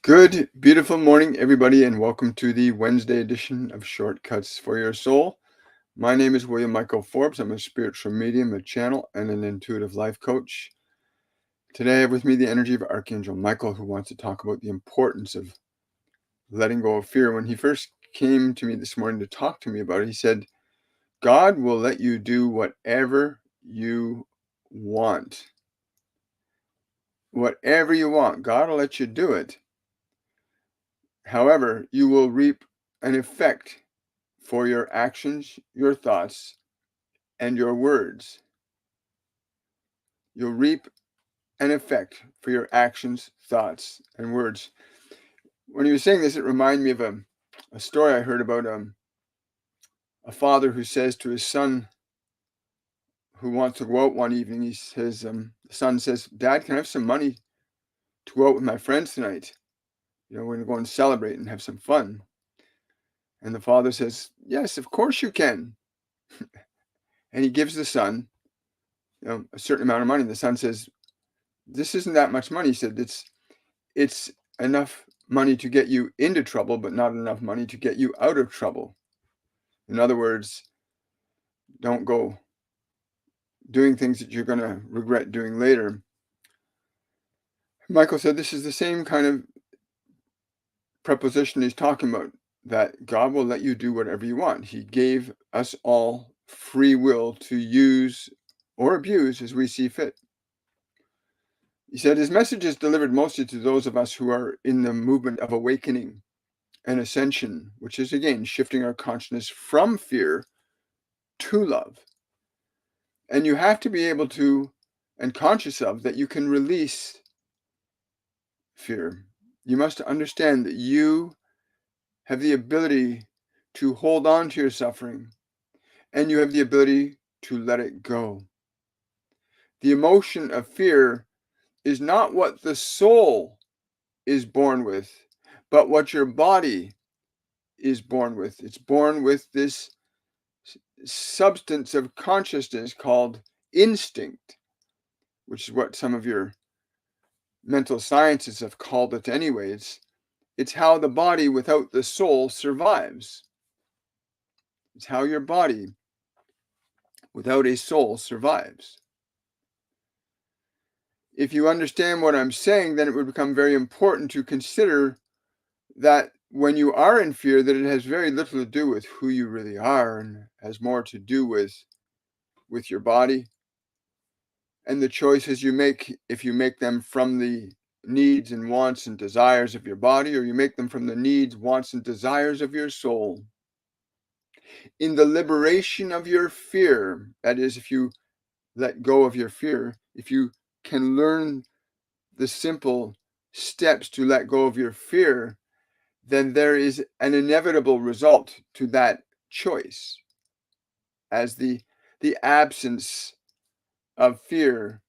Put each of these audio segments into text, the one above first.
Good, beautiful morning, everybody, and welcome to the Wednesday edition of Shortcuts for Your Soul. My name is William Michael Forbes. I'm a spiritual medium, a channel, and an intuitive life coach. Today, I have with me the energy of Archangel Michael, who wants to talk about the importance of letting go of fear. When he first came to me this morning to talk to me about it, he said, God will let you do whatever you want. Whatever you want, God will let you do it. However, you will reap an effect for your actions, your thoughts, and your words. You'll reap an effect for your actions, thoughts, and words. When he was saying this, it reminded me of a story I heard about a father who says to his son who wants to go out one evening, the son says, Dad, can I have some money to go out with my friends tonight? We're going to go and celebrate and have some fun. And the father says, yes, of course you can. And he gives the son a certain amount of money. The son says, this isn't that much money. He said, it's enough money to get you into trouble, but not enough money to get you out of trouble. In other words, don't go doing things that you're going to regret doing later. Michael said this is the same kind of preposition he's talking about, that God will let you do whatever you want. He gave us all free will to use or abuse as we see fit. He said his message is delivered mostly to those of us who are in the movement of awakening and ascension, which is, again, shifting our consciousness from fear to love. And you have to be able to, and conscious of, that you can release fear. You must understand that you have the ability to hold on to your suffering, and you have the ability to let it go. The emotion of fear is not what the soul is born with, but what your body is born with. It's born with this substance of consciousness called instinct, which is what some of your mental sciences have called it anyways. It's how the body without the soul survives. It's how your body without a soul survives. If you understand what I'm saying, then it would become very important to consider that when you are in fear, that it has very little to do with who you really are, and has more to do with your body and the choices you make, if you make them from the needs and wants and desires of your body, or you make them from the needs, wants, and desires of your soul. In the liberation of your fear, that is, if you let go of your fear, if you can learn the simple steps to let go of your fear, then there is an inevitable result to that choice, as the absence of fear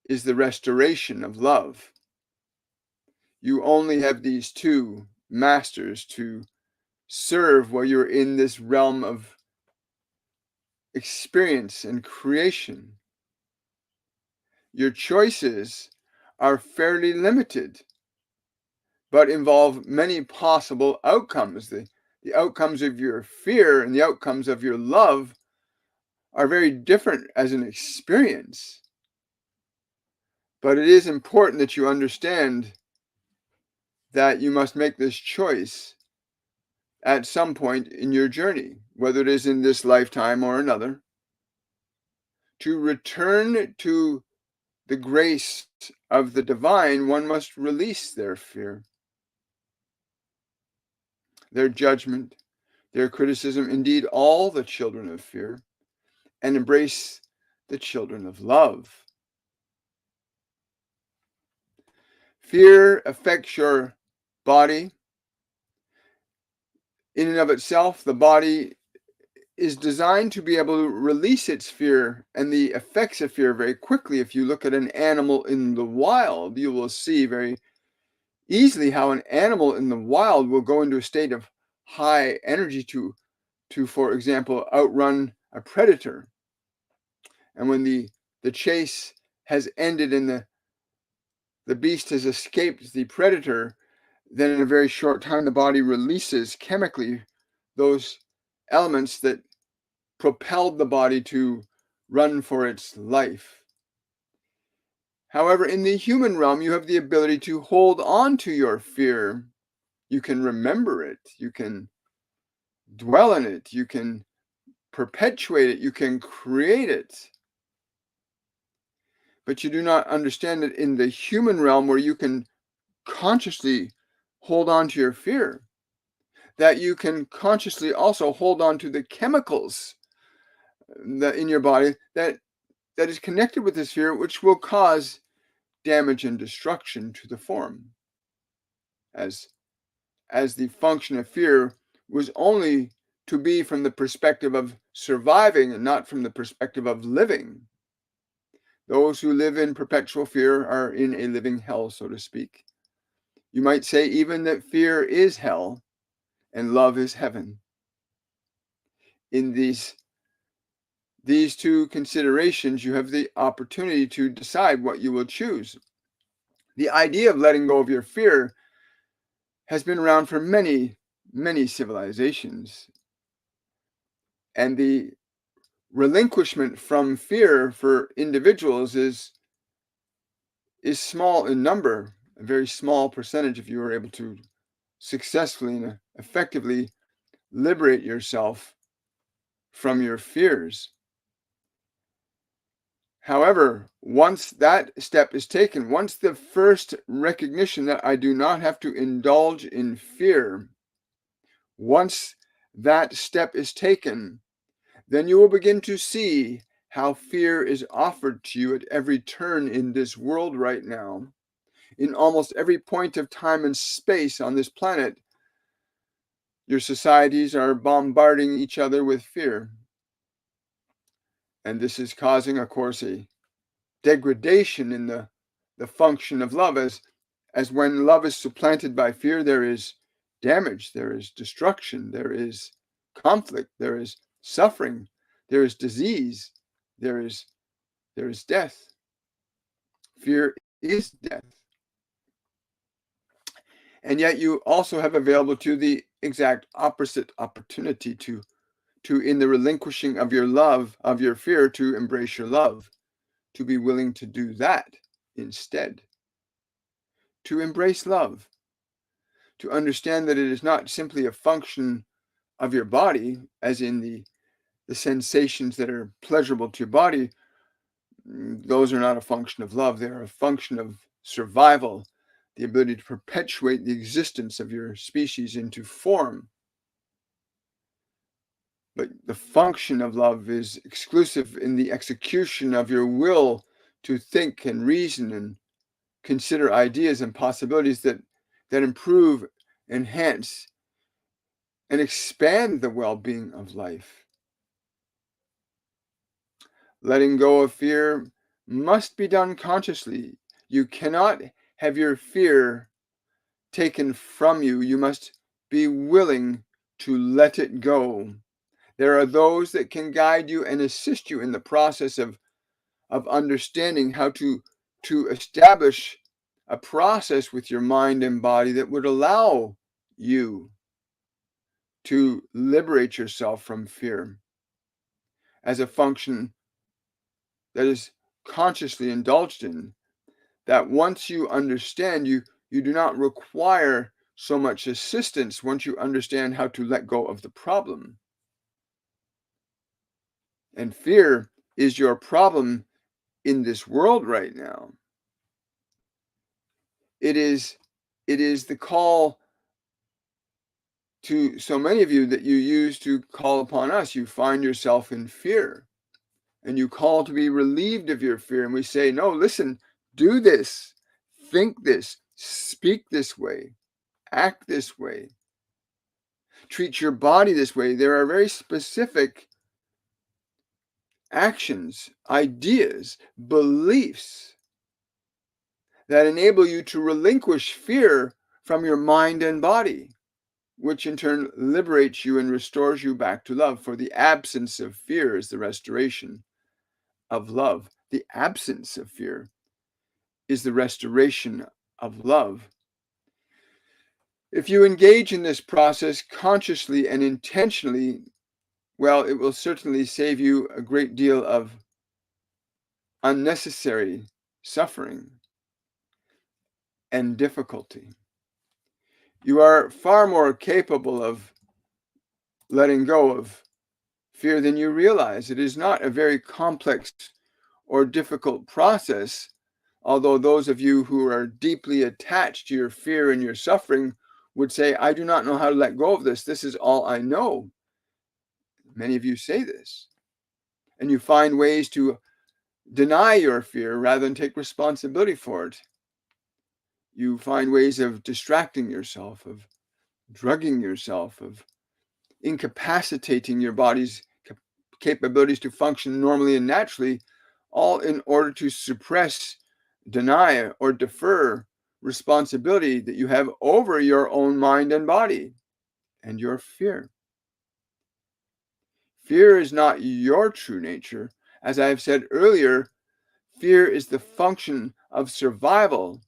is the restoration of love. You only have these two masters to serve while you're in this realm of experience and creation. Your choices are fairly limited, but involve many possible outcomes. The outcomes of your fear and the outcomes of your love are very different as an experience. But it is important that you understand that you must make this choice at some point in your journey, whether it is in this lifetime or another, to return to the grace of the divine. One must release their fear, their judgment, their criticism, indeed all the children of fear, and embrace the children of love. Fear affects your body. In and of itself, the body is designed to be able to release its fear and the effects of fear very quickly. If you look at an animal in the wild, you will see very easily how an animal in the wild will go into a state of high energy to for example, outrun a predator. And when the chase has ended and the beast has escaped the predator, then in a very short time, the body releases chemically those elements that propelled the body to run for its life. However, in the human realm, you have the ability to hold on to your fear. You can remember it. You can dwell in it. You can perpetuate it. You can create it. But you do not understand it in the human realm where you can consciously hold on to your fear, that you can consciously also hold on to the chemicals that in your body that is connected with this fear, which will cause damage and destruction to the form, as the function of fear was only to be from the perspective of surviving and not from the perspective of living. Those who live in perpetual fear are in a living hell, so to speak. You might say even that fear is hell and love is heaven. In these two considerations, you have the opportunity to decide what you will choose. The idea of letting go of your fear has been around for many, many civilizations. And the relinquishment from fear for individuals is small in number, a very small percentage if you are able to successfully and effectively liberate yourself from your fears. However, once that step is taken, once the first recognition that I do not have to indulge in fear, once that step is taken, then you will begin to see how fear is offered to you at every turn in this world right now. In almost every point of time and space on this planet, your societies are bombarding each other with fear. And this is causing, of course, a degradation in the function of love, as when love is supplanted by fear, there is damage, there is destruction, there is conflict, there is suffering, there is disease, there is death. Fear is death. And yet you also have available to the exact opposite opportunity to in the relinquishing of your love, of your fear, to embrace your love, to be willing to do that instead, to embrace love, to understand that it is not simply a function of your body, as in the sensations that are pleasurable to your body. Those are not a function of love. They're a function of survival, the ability to perpetuate the existence of your species into form. But the function of love is exclusive in the execution of your will to think and reason and consider ideas and possibilities that improve, enhance, and expand the well-being of life. Letting go of fear must be done consciously. You cannot have your fear taken from you. You must be willing to let it go. There are those that can guide you and assist you in the process of understanding how to establish a process with your mind and body that would allow you to liberate yourself from fear as a function that is consciously indulged in. That once you understand, you do not require so much assistance once you understand how to let go of the problem. And fear is your problem in this world right now. It is the call to so many of you that you use to call upon us. You find yourself in fear and you call to be relieved of your fear. And we say, no, listen, do this, think this, speak this way, act this way, treat your body this way. There are very specific actions, ideas, beliefs that enable you to relinquish fear from your mind and body, which in turn liberates you and restores you back to love. For the absence of fear is the restoration of love. The absence of fear is the restoration of love. If you engage in this process consciously and intentionally, well, it will certainly save you a great deal of unnecessary suffering and difficulty. You are far more capable of letting go of fear than you realize. It is not a very complex or difficult process, although those of you who are deeply attached to your fear and your suffering would say, I do not know how to let go of this. This is all I know. Many of you say this, and you find ways to deny your fear rather than take responsibility for it. You find ways of distracting yourself, of drugging yourself, of incapacitating your body's capabilities to function normally and naturally, all in order to suppress, deny, or defer responsibility that you have over your own mind and body and your fear. Fear is not your true nature. As I have said earlier, fear is the function of survival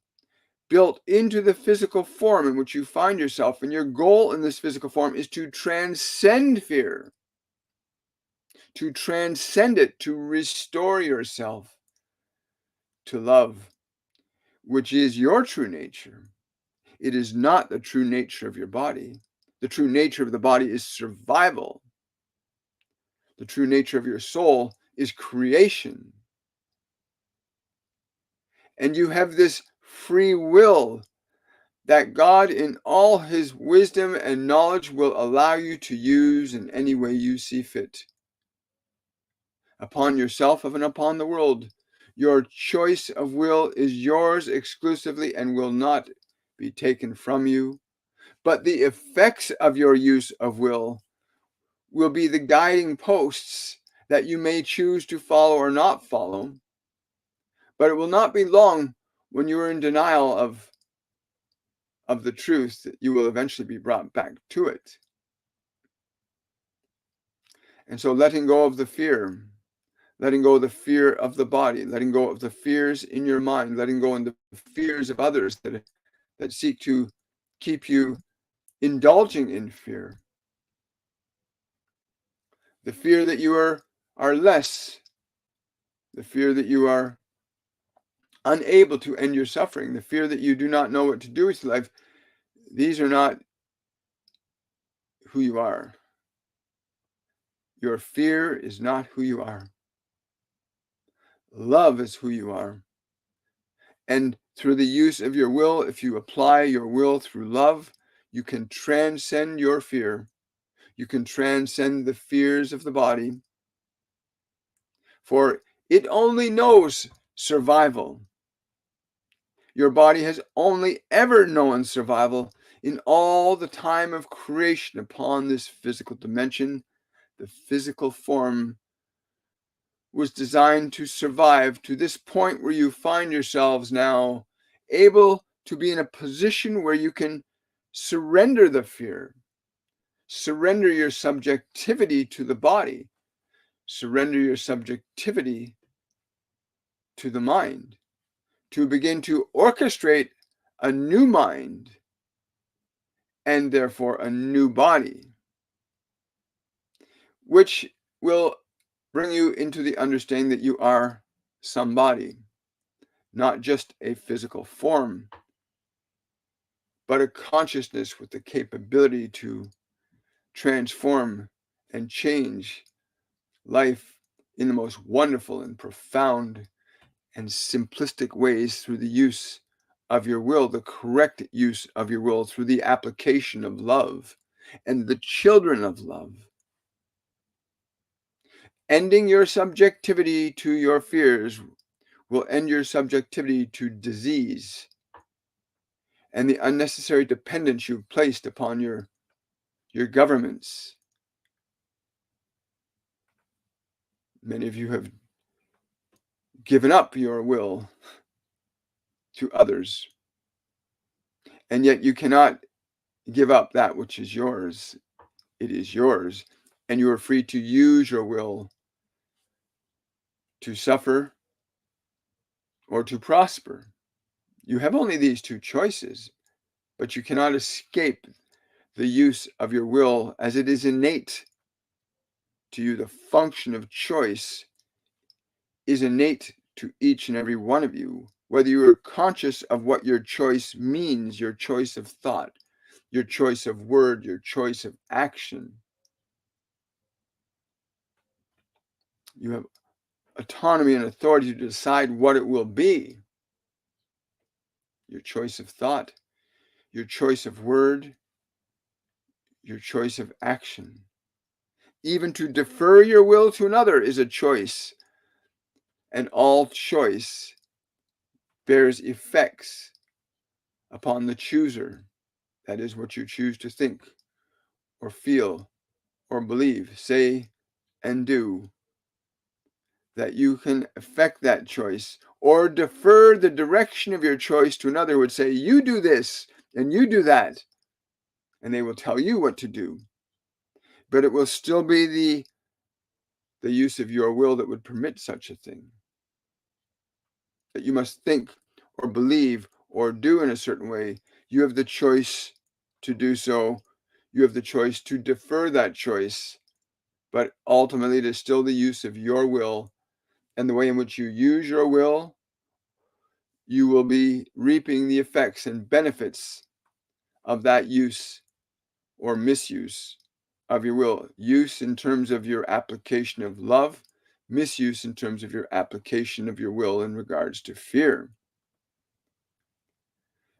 built into the physical form in which you find yourself. And your goal in this physical form is to transcend fear, to transcend it, to restore yourself to love, which is your true nature. It is not the true nature of your body. The true nature of the body is survival. The true nature of your soul is creation. And you have this free will that God, in all his wisdom and knowledge, will allow you to use in any way you see fit. Upon yourself and upon the world, your choice of will is yours exclusively and will not be taken from you. But the effects of your use of will be the guiding posts that you may choose to follow or not follow. But it will not be long when you are in denial of the truth that you will eventually be brought back to it. And so letting go of the fear, letting go of the fear of the body, letting go of the fears in your mind, letting go of the fears of others that seek to keep you indulging in fear. The fear that you are less, the fear that you are unable to end your suffering, the fear that you do not know what to do with life. These are not who you are. Your fear is not who you are. Love is who you are. And through the use of your will, if you apply your will through love, you can transcend your fear. You can transcend the fears of the body. For it only knows survival. Your body has only ever known survival in all the time of creation upon this physical dimension. The physical form was designed to survive to this point where you find yourselves now able to be in a position where you can surrender the fear, surrender your subjectivity to the body, surrender your subjectivity to the mind, to begin to orchestrate a new mind and therefore a new body, which will bring you into the understanding that you are somebody, not just a physical form, but a consciousness with the capability to transform and change life in the most wonderful and profound and simplistic ways through the use of your will, the correct use of your will, through the application of love and the children of love. Ending your subjectivity to your fears will end your subjectivity to disease and the unnecessary dependence you've placed upon your governments. Many of you have given up your will to others, and yet you cannot give up that which is yours. It is yours, and you are free to use your will to suffer or to prosper. You have only these two choices. but you cannot escape the use of your will, as it is innate to you. The function of choice is innate to each and every one of you, whether you are conscious of what your choice means, your choice of thought, your choice of word, your choice of action. You have autonomy and authority to decide what it will be. Your choice of thought, your choice of word, your choice of action. Even to defer your will to another is a choice, and all choice bears effects upon the chooser. That is what you choose to think or feel or believe, say, and do. That you can affect that choice or defer the direction of your choice to another who would say, you do this and you do that. And they will tell you what to do. But it will still be the use of your will that would permit such a thing. That you must think or believe or do in a certain way. You have the choice to do so. You have the choice to defer that choice. But ultimately, it is still the use of your will. And the way in which you use your will, you will be reaping the effects and benefits of that use or misuse of your will. Use in terms of your application of love, misuse in terms of your application of your will in regards to fear.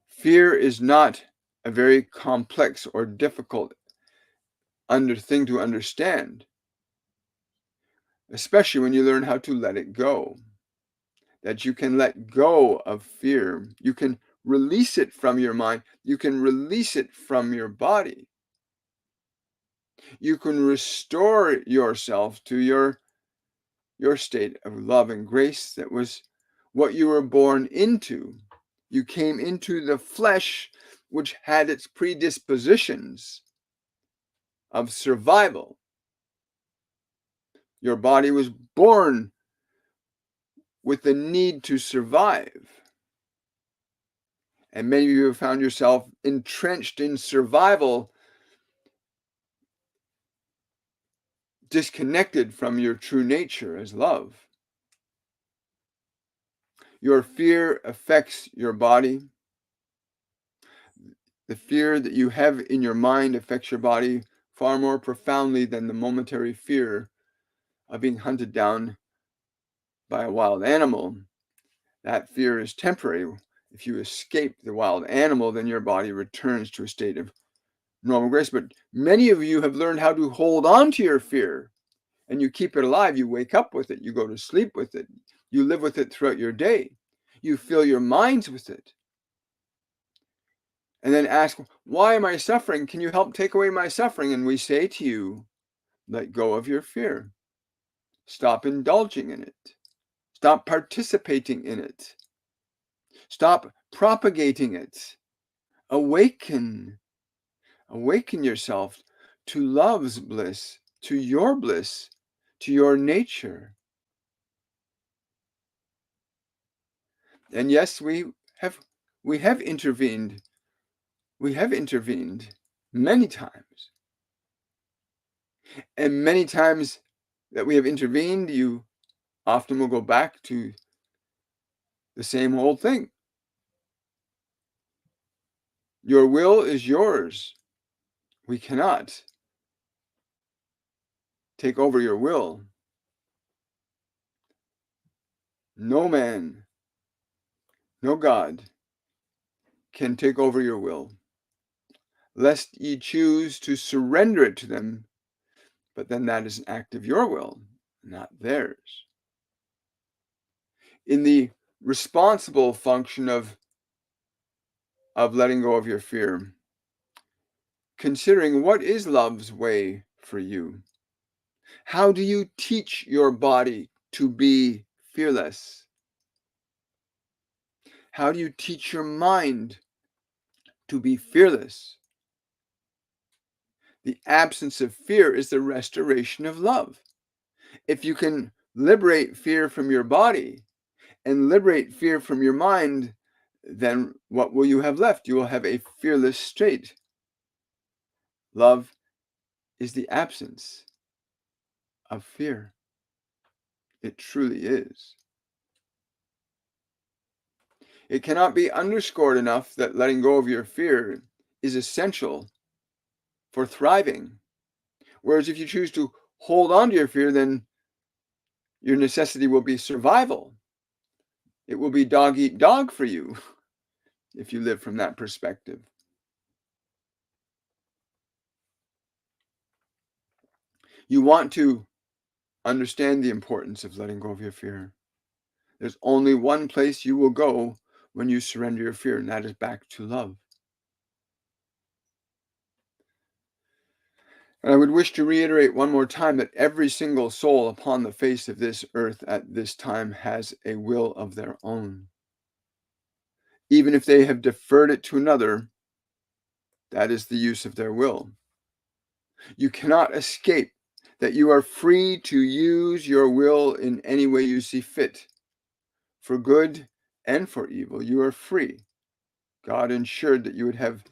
Fear is not a very complex or difficult thing to understand, especially when you learn how to let it go. That you can let go of fear. You can release it from your mind. You can release it from your body. You can restore yourself to your state of love and grace that was what you were born into. You came into the flesh, which had its predispositions of survival. Your body was born with the need to survive. And many of you have found yourself entrenched in survival, disconnected from your true nature as love. Your fear affects your body. The fear that you have in your mind affects your body far more profoundly than the momentary fear of being hunted down by a wild animal. That fear is temporary. If you escape the wild animal, then your body returns to a state of normal grace. But many of you have learned how to hold on to your fear, and you keep it alive. You wake up with it. You go to sleep with it. You live with it throughout your day. You fill your minds with it. And then ask, why am I suffering? Can you help take away my suffering? And we say to you, let go of your fear. Stop indulging in it. Stop participating in it. Stop propagating it. Awaken. Awaken yourself to love's bliss, to your nature. And yes, we have intervened. We have intervened many times. And many times that we have intervened, you often will go back to the same old thing. Your will is yours. We cannot take over your will. No man, no God can take over your will, lest ye choose to surrender it to them, but then that is an act of your will, not theirs. In the responsible function of letting go of your fear, considering what is love's way for you. How do you teach your body to be fearless? How do you teach your mind to be fearless? The absence of fear is the restoration of love. If you can liberate fear from your body and liberate fear from your mind, then what will you have left? You will have a fearless state. Love is the absence of fear. It truly is. It cannot be underscored enough that letting go of your fear is essential for thriving. Whereas if you choose to hold on to your fear, then your necessity will be survival. It will be dog eat dog for you if you live from that perspective. You want to understand the importance of letting go of your fear. There's only one place you will go when you surrender your fear, and that is back to love. And I would wish to reiterate one more time that every single soul upon the face of this earth at this time has a will of their own. Even if they have deferred it to another, that is the use of their will. You cannot escape that you are free to use your will in any way you see fit. For good and for evil, you are free. God ensured that you would have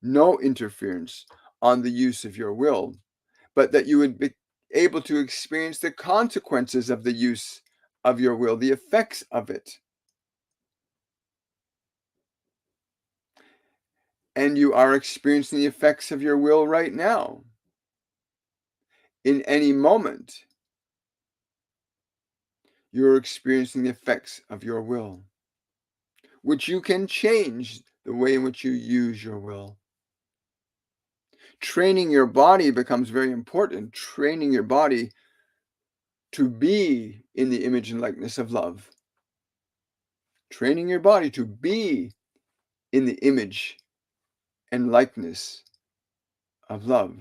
no interference on the use of your will, but that you would be able to experience the consequences of the use of your will, the effects of it. And you are experiencing the effects of your will right now. In any moment, you're experiencing the effects of your will, which you can change the way in which you use your will. Training your body becomes very important. Training your body to be in the image and likeness of love. Training your body to be in the image and likeness of love.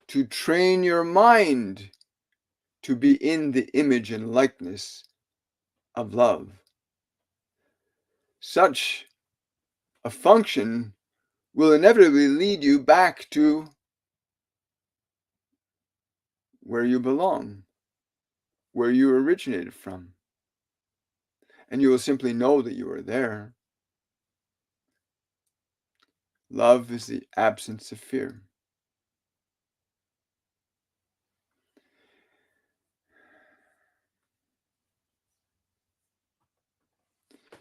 To train your mind to be in the image and likeness of love. Such a function will inevitably lead you back to where you belong, where you originated from. And you will simply know that you are there. Love is the absence of fear.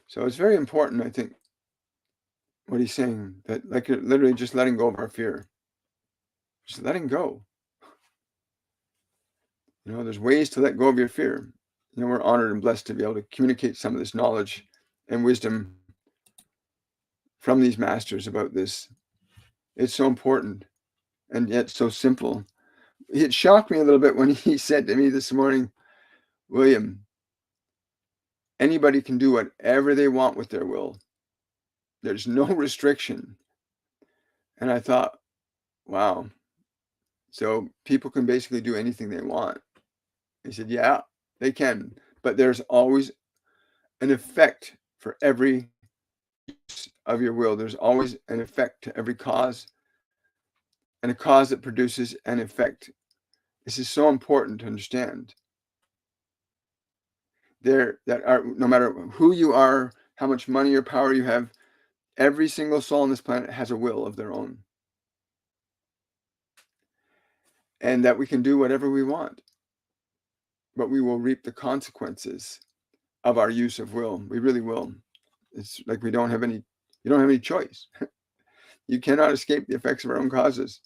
So it's very important, I think, what he's saying, that like you're literally just letting go of our fear. Just letting go. There's ways to let go of your fear. We're honored and blessed to be able to communicate some of this knowledge and wisdom from these masters about this. It's so important and yet so simple. It shocked me a little bit when he said to me this morning, William, anybody can do whatever they want with their will. There's no restriction. And I thought, wow. So people can basically do anything they want. He said, yeah, they can. But there's always an effect for every use of your will. There's always an effect to every cause, and a cause that produces an effect. This is so important to understand. That are, no matter who you are, how much money or power you have, every single soul on this planet has a will of their own. And that we can do whatever we want, but we will reap the consequences of our use of will. We really will. It's like you don't have any choice. You cannot escape the effects of our own causes.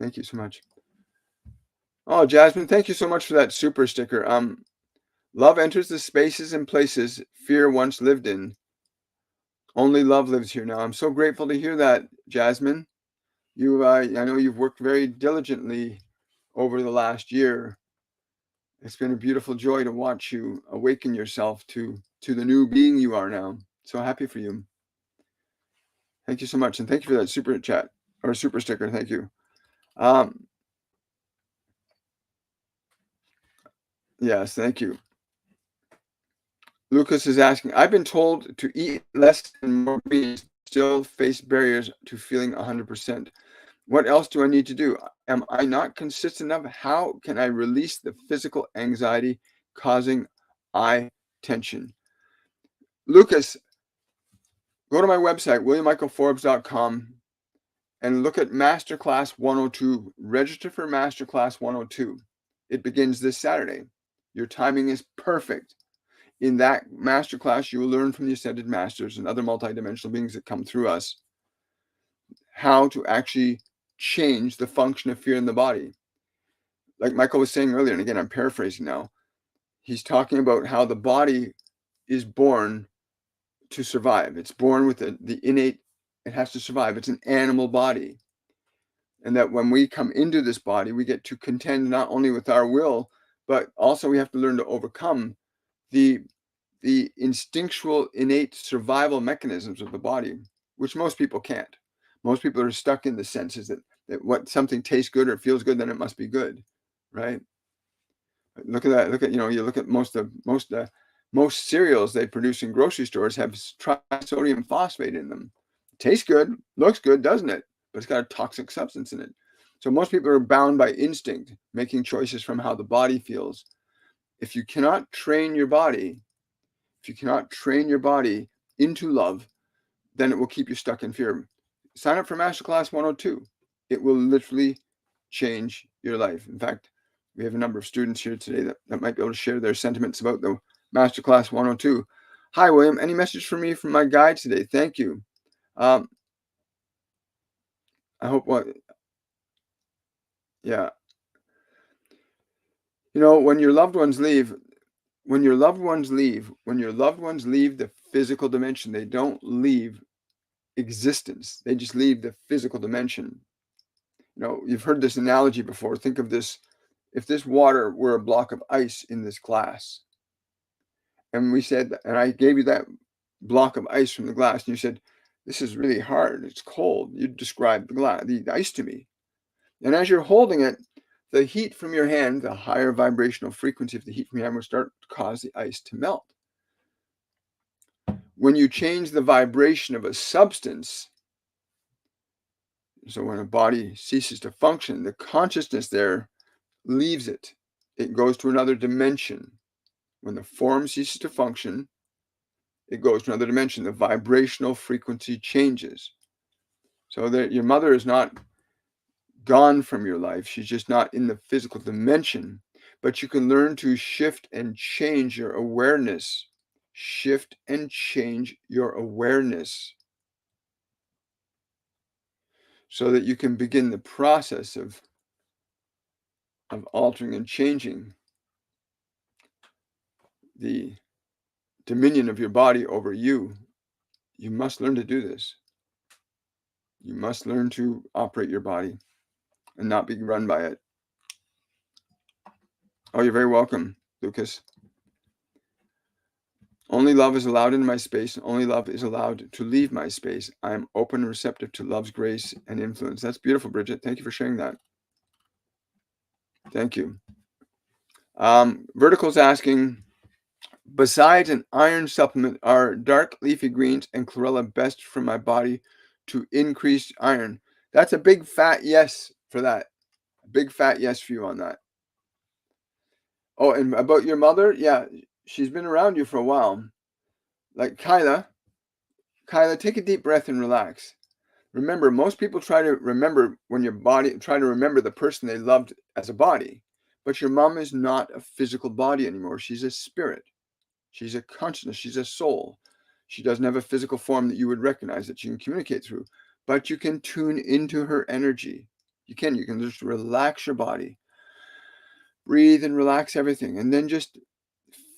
Thank you so much. Oh, Jasmine, thank you so much for that super sticker. Love enters the spaces and places fear once lived in. Only love lives here now. I'm so grateful to hear that, Jasmine. I know you've worked very diligently over the last year. It's been a beautiful joy to watch you awaken yourself to the new being you are now. So happy for you. Thank you so much. And thank you for that super chat or super sticker. Thank you. Yes, thank you. Lucas is asking, I've been told to eat less and more green, still face barriers to feeling 100%. What else do I need to do? Am I not consistent enough? How can I release the physical anxiety causing eye tension? Lucas, go to my website, williammichaelforbes.com, and look at Masterclass 102. Register for Masterclass 102. It begins this Saturday. Your timing is perfect. In that masterclass, you will learn from the Ascended Masters and other multidimensional beings that come through us how to actually change the function of fear in the body. Like Michael was saying earlier, and again, I'm paraphrasing now, he's talking about how the body is born to survive. It's born with the innate, it has to survive. It's an animal body. And that when we come into this body, we get to contend not only with our will, but also we have to learn to overcome the instinctual, innate survival mechanisms of the body, which most people can't. Most people are stuck in the senses that what something tastes good or feels good, then it must be good, right? Look at that. Look at, you look at most cereals they produce in grocery stores have trisodium phosphate in them. Tastes good, looks good, doesn't it? But it's got a toxic substance in it. So most people are bound by instinct, making choices from how the body feels. If you cannot train your body into love, then it will keep you stuck in fear. Sign up for Masterclass 102. It will literally change your life. In fact, we have a number of students here today that might be able to share their sentiments about the Masterclass 102. Hi, William. Any message for me from my guide today? Thank you. I hope yeah. When your loved ones leave the physical dimension, they don't leave existence. They just leave the physical dimension. You've heard this analogy before. Think of this. If this water were a block of ice in this glass, and I gave you that block of ice from the glass, and you said, this is really hard, it's cold. You described the ice to me. And as you're holding it, the heat from your hand, the higher vibrational frequency of the heat from your hand will start to cause the ice to melt. When you change the vibration of a substance, so when a body ceases to function, the consciousness there leaves it. It goes to another dimension. When the form ceases to function, it goes to another dimension. The vibrational frequency changes. So that your mother is not gone from your life. She's just not in the physical dimension. But you can learn to shift and change your awareness. Shift and change your awareness so that you can begin the process of altering and changing the dominion of your body over you. You must learn to do this. You must learn to operate your body and not be run by it. Oh, you're very welcome, Lucas. Only love is allowed in my space, and only love is allowed to leave my space. I am open and receptive to love's grace and influence. That's beautiful, Bridget. Thank you for sharing that. Thank you. Vertical's asking, besides an iron supplement, are dark leafy greens and chlorella best for my body to increase iron? That's a big fat yes for that. A big fat yes for you on that. Oh, and about your mother, yeah, she's been around you for a while. Like Kyla, take a deep breath and relax. Remember, most people try to remember the person they loved as a body, but your mom is not a physical body anymore. She's a spirit. She's a consciousness. She's a soul. She doesn't have a physical form that you would recognize that you can communicate through, but you can tune into her energy. You can just relax your body, breathe and relax everything, and then just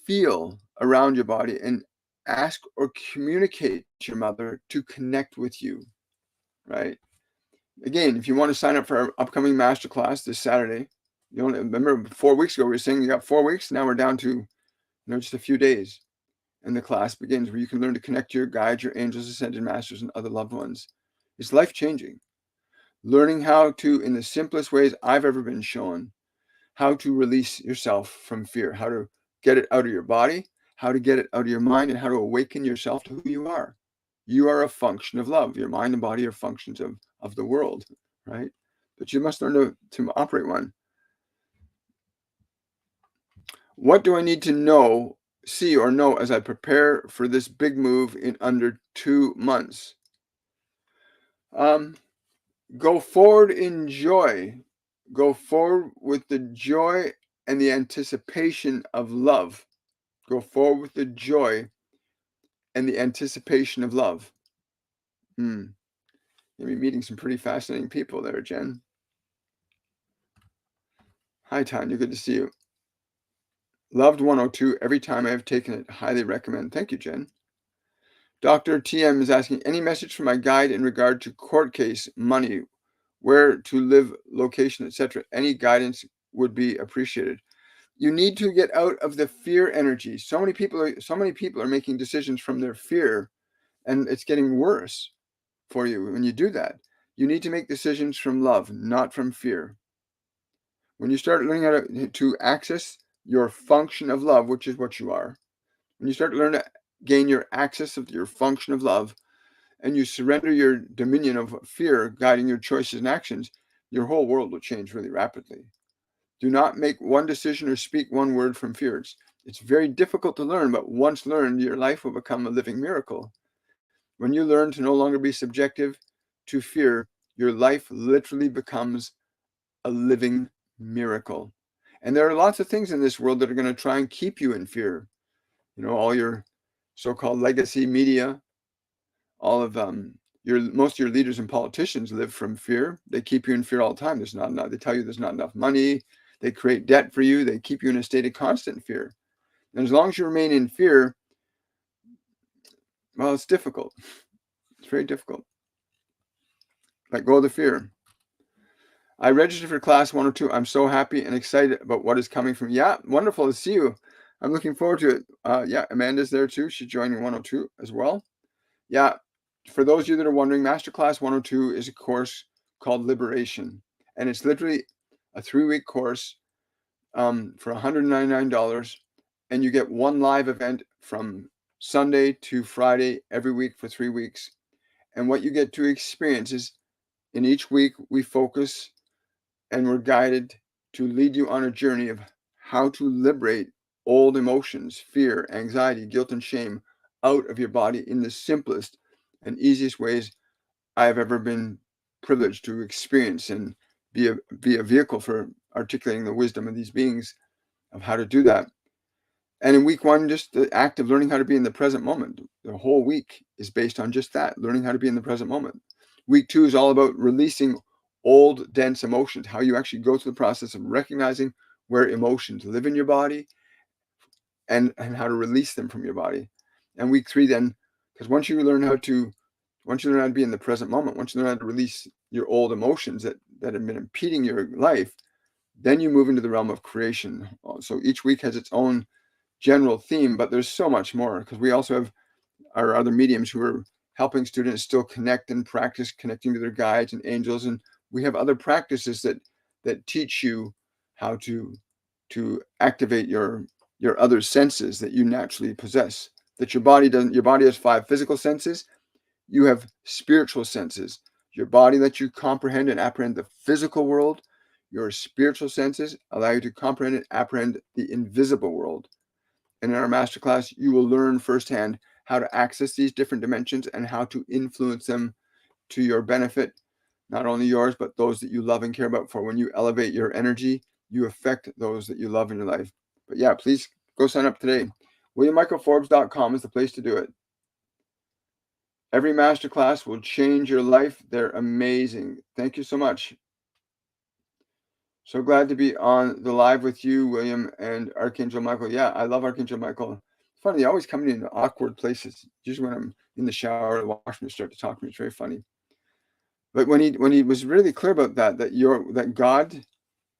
feel around your body and ask or communicate to your mother to connect with you, right? Again, if you want to sign up for our upcoming masterclass this Saturday, remember 4 weeks ago we were saying you got 4 weeks. Now we're down to just a few days, and the class begins where you can learn to connect your guides, your angels, ascended masters, and other loved ones. It's life-changing. Learning how to, in the simplest ways I've ever been shown, how to release yourself from fear, how to get it out of your body, how to get it out of your mind, and how to awaken yourself to who you are. You are a function of love. Your mind and body are functions of the world, right? But you must learn to operate one. What do I need to know see or know as I prepare for this big move in under 2 months? Go forward in joy. Go forward with the joy and the anticipation of love. Go forward with the joy and the anticipation of love. You'll be meeting some pretty fascinating people there, Jen. Hi, Tanya. Good to see you. Loved 102 every time I have taken it. Highly recommend. Thank you, Jen. Dr. TM is asking, any message from my guide in regard to court case, money, where to live, location, etc.? Any guidance would be appreciated. You need to get out of the fear energy. So many people are making decisions from their fear, and it's getting worse for you when you do that. You need to make decisions from love, not from fear. When you start learning how to access your function of love, which is what you are, when you start to learn to gain your access of your function of love, and you surrender your dominion of fear guiding your choices and actions, your whole world will change really rapidly. Do not make one decision or speak one word from fear. It's very difficult to learn, but once learned, your life will become a living miracle. When you learn to no longer be subjective to fear, your life literally becomes a living miracle. And there are lots of things in this world that are going to try and keep you in fear. All your so-called legacy media, all of most of your leaders and politicians live from fear. They keep you in fear all the time. There's not enough. They tell you there's not enough money. They create debt for you. They keep you in a state of constant fear. And as long as you remain in fear, well, it's difficult. It's very difficult. Let go of the fear. I registered for class 102. I'm so happy and excited about what is coming from. Yeah, wonderful to see you. I'm looking forward to it. Yeah, Amanda's there too. She's joining 102 as well. Yeah, for those of you that are wondering, Masterclass 102 is a course called Liberation. And it's literally a 3-week course for $199. And you get one live event from Sunday to Friday every week for 3 weeks. And what you get to experience is in each week we focus and we're guided to lead you on a journey of how to liberate old emotions, fear, anxiety, guilt, and shame out of your body in the simplest and easiest ways I have ever been privileged to experience and be a vehicle for articulating the wisdom of these beings of how to do that. And in week 1, just the act of learning how to be in the present moment. The whole week is based on just that, learning how to be in the present moment. Week 2 is all about releasing old, dense emotions, how you actually go through the process of recognizing where emotions live in your body and how to release them from your body. And week 3 then, because once you learn how to be in the present moment, once you learn how to release your old emotions that have been impeding your life, then you move into the realm of creation. So each week has its own general theme, but there's so much more because we also have our other mediums who are helping students still connect and practice connecting to their guides and angels. And we have other practices that teach you how to activate your other senses that you naturally possess, that your body doesn't. Your body has 5 physical senses. You have spiritual senses. Your body lets you comprehend and apprehend the physical world. Your spiritual senses allow you to comprehend and apprehend the invisible world. And in our masterclass, you will learn firsthand how to access these different dimensions and how to influence them to your benefit, not only yours, but those that you love and care about. For when you elevate your energy, you affect those that you love in your life. But yeah, please go sign up today. WilliamMichaelForbes.com is the place to do it. Every masterclass will change your life. They're amazing. Thank you so much. So glad to be on the live with you, William, and Archangel Michael. Yeah, I love Archangel Michael. It's funny, they always come in awkward places. Usually when I'm in the shower or the washroom, they start to talk to me. It's very funny. But when he was really clear about that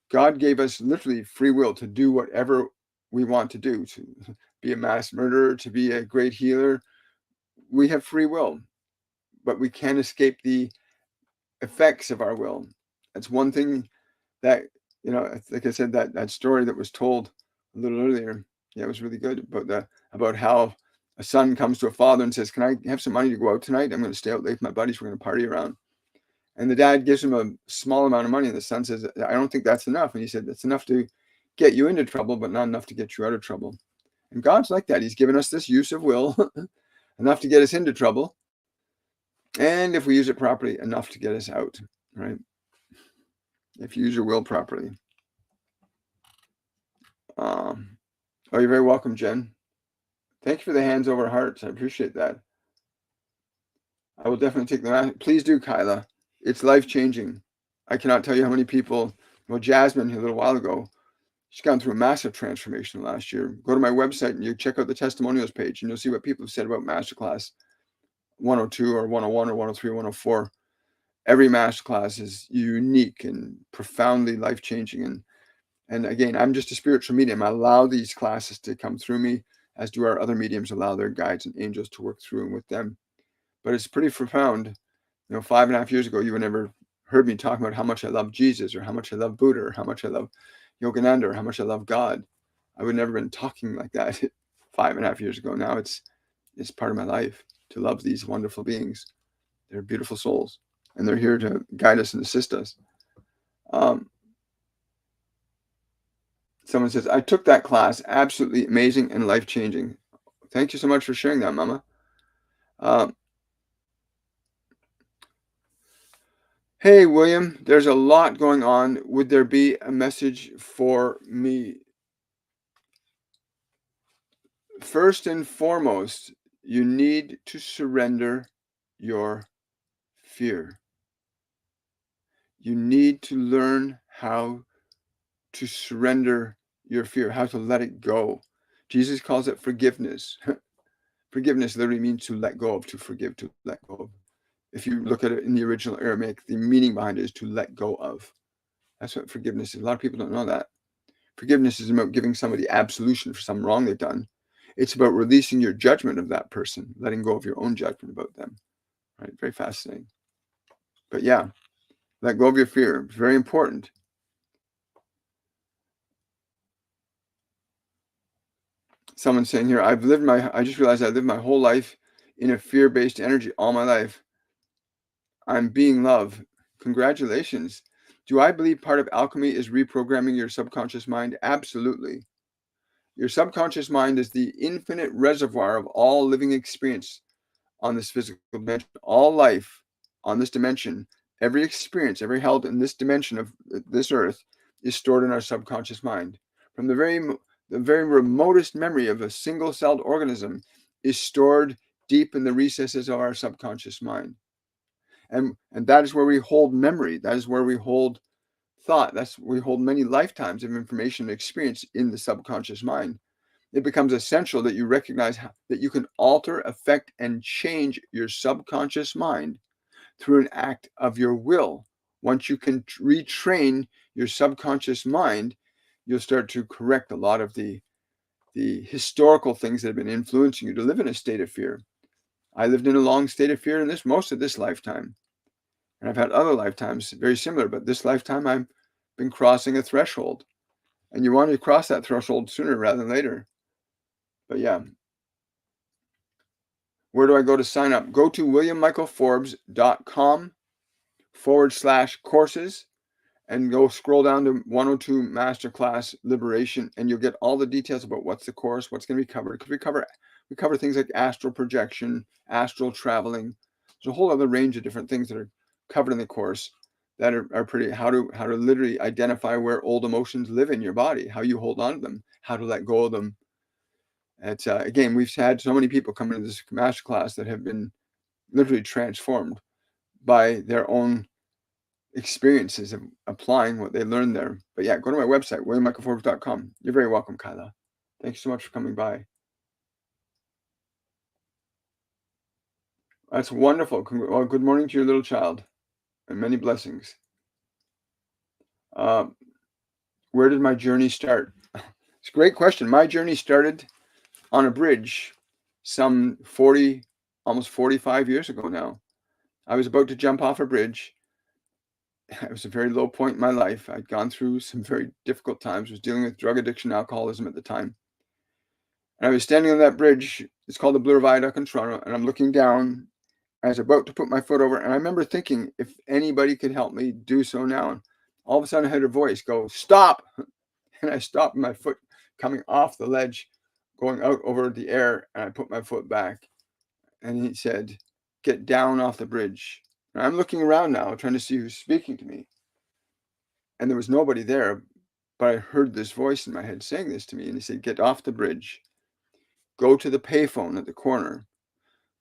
God gave us literally free will to do whatever we want to do, to be a mass murderer, to be a great healer. We have free will, but we can't escape the effects of our will. That's one thing that, like I said, that story that was told a little earlier, yeah, it was really good about how a son comes to a father and says, "Can I have some money to go out tonight? I'm going to stay out late with my buddies. We're going to party around." And the dad gives him a small amount of money, and the son says, "I don't think that's enough." And he said, "That's enough to get you into trouble, but not enough to get you out of trouble." And God's like that. He's given us this use of will, enough to get us into trouble. And if we use it properly, enough to get us out, right? If you use your will properly. Oh, you're very welcome, Jen. Thank you for the hands over hearts. I appreciate that. I will definitely take the. Please do, Kyla. It's life-changing. I cannot tell you how many people. Well, Jasmine, a little while ago, she's gone through a massive transformation last year. Go to my website and you check out the testimonials page, and you'll see what people have said about Masterclass 102 or 101 or 103 or 104. Every masterclass is unique and profoundly life-changing. And again, I'm just a spiritual medium. I allow these classes to come through me, as do our other mediums allow their guides and angels to work through and with them. But it's pretty profound. 5.5 years ago, you would never heard me talking about how much I love Jesus or how much I love Buddha or how much I love Yogananda or how much I love God. I would never been talking like that 5.5 years ago. Now it's part of my life to love these wonderful beings. They're beautiful souls, and they're here to guide us and assist us. Someone says, I took that class, absolutely amazing and life-changing. Thank you so much for sharing that, Mama. Hey, William, there's a lot going on. Would there be a message for me? First and foremost, you need to surrender your fear. You need to learn how to surrender your fear, how to let it go. Jesus calls it forgiveness. Forgiveness literally means to let go of, to forgive, to let go of. If you look at it in the original Aramaic, the meaning behind it is to let go of. That's what forgiveness is. A lot of people don't know that. Forgiveness is about giving somebody absolution for some wrong they've done. It's about releasing your judgment of that person, letting go of your own judgment about them. Right? Very fascinating. But yeah, let go of your fear. It's very important. Someone's saying here, I just realized I lived my whole life in a fear-based energy all my life. I'm being love. Congratulations. Do I believe part of alchemy is reprogramming your subconscious mind? Absolutely. Your subconscious mind is the infinite reservoir of all living experience on this physical dimension. All life on this dimension, every experience, every held in this dimension of this earth is stored in our subconscious mind. From the very remotest memory of a single-celled organism is stored deep in the recesses of our subconscious mind. And that is where we hold memory. That is where we hold thought. That's where we hold many lifetimes of information and experience in the subconscious mind. It becomes essential that you recognize that you can alter, affect, and change your subconscious mind through an act of your will. Once you can retrain your subconscious mind, you'll start to correct a lot of the historical things that have been influencing you to live in a state of fear. I lived in a long state of fear in most of this lifetime. And I've had other lifetimes very similar, but this lifetime I've been crossing a threshold. And you want to cross that threshold sooner rather than later. But yeah. Where do I go to sign up? Go to williammichaelforbes.com/courses and go scroll down to 102 Masterclass Liberation, and you'll get all the details about what's the course, what's going to be covered. Because we cover things like astral projection, astral traveling. There's a whole other range of different things that are covered in the course that are pretty, how to literally identify where old emotions live in your body, how you hold on to them, how to let go of them. It's again, we've had so many people come into this masterclass that have been literally transformed by their own experiences of applying what they learned there. But yeah, go to my website, williammichaelforbes.com. You're very welcome, Kyla. Thank you so much for coming by. That's wonderful. Well, good morning to your little child, and many blessings. Where did my journey start? It's a great question. My journey started on a bridge some 40, almost 45 years ago now. I was about to jump off a bridge. It was a very low point in my life. I'd gone through some very difficult times, was dealing with drug addiction, alcoholism at the time. And I was standing on that bridge. It's called the Bloor Viaduct in Toronto. And I'm looking down. I was about to put my foot over. And I remember thinking, if anybody could help me, do so now. And all of a sudden I heard a voice go, stop. And I stopped, my foot coming off the ledge, going out over the air, and I put my foot back, and he said, "Get down off the bridge." And I'm looking around now, trying to see who's speaking to me, and there was nobody there, but I heard this voice in my head saying this to me, and he said, "Get off the bridge, go to the payphone at the corner,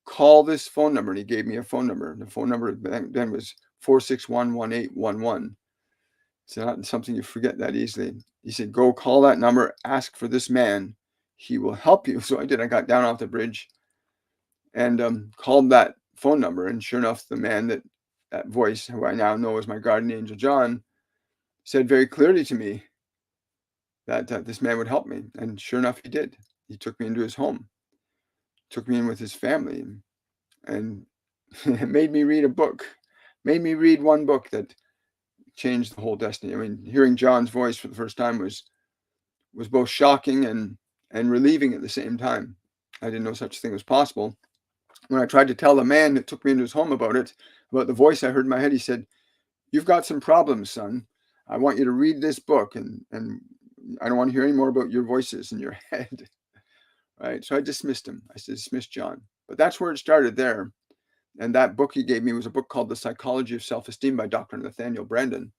call this phone number." And he gave me a phone number. The phone number then was 461-1811. It's not something you forget that easily. He said, "Go call that number, ask for this man. He will help you." So I did. I got down off the bridge and called that phone number. And sure enough, the man that voice, who I now know as my guardian angel John, said very clearly to me that this man would help me. And sure enough, he did. He took me into his home, took me in with his family, and made me read a book, made me read one book that changed the whole destiny. I mean, hearing John's voice for the first time was both shocking and relieving at the same time. I didn't know such a thing was possible. When I tried to tell the man that took me into his home about the voice I heard in my head, he said, "You've got some problems, son. I want you to read this book, and I don't want to hear any more about your voices in your head." Right? So I dismissed him. I dismissed John. But that's where it started there. And that book he gave me was a book called The Psychology of Self-Esteem by Dr. Nathaniel Branden,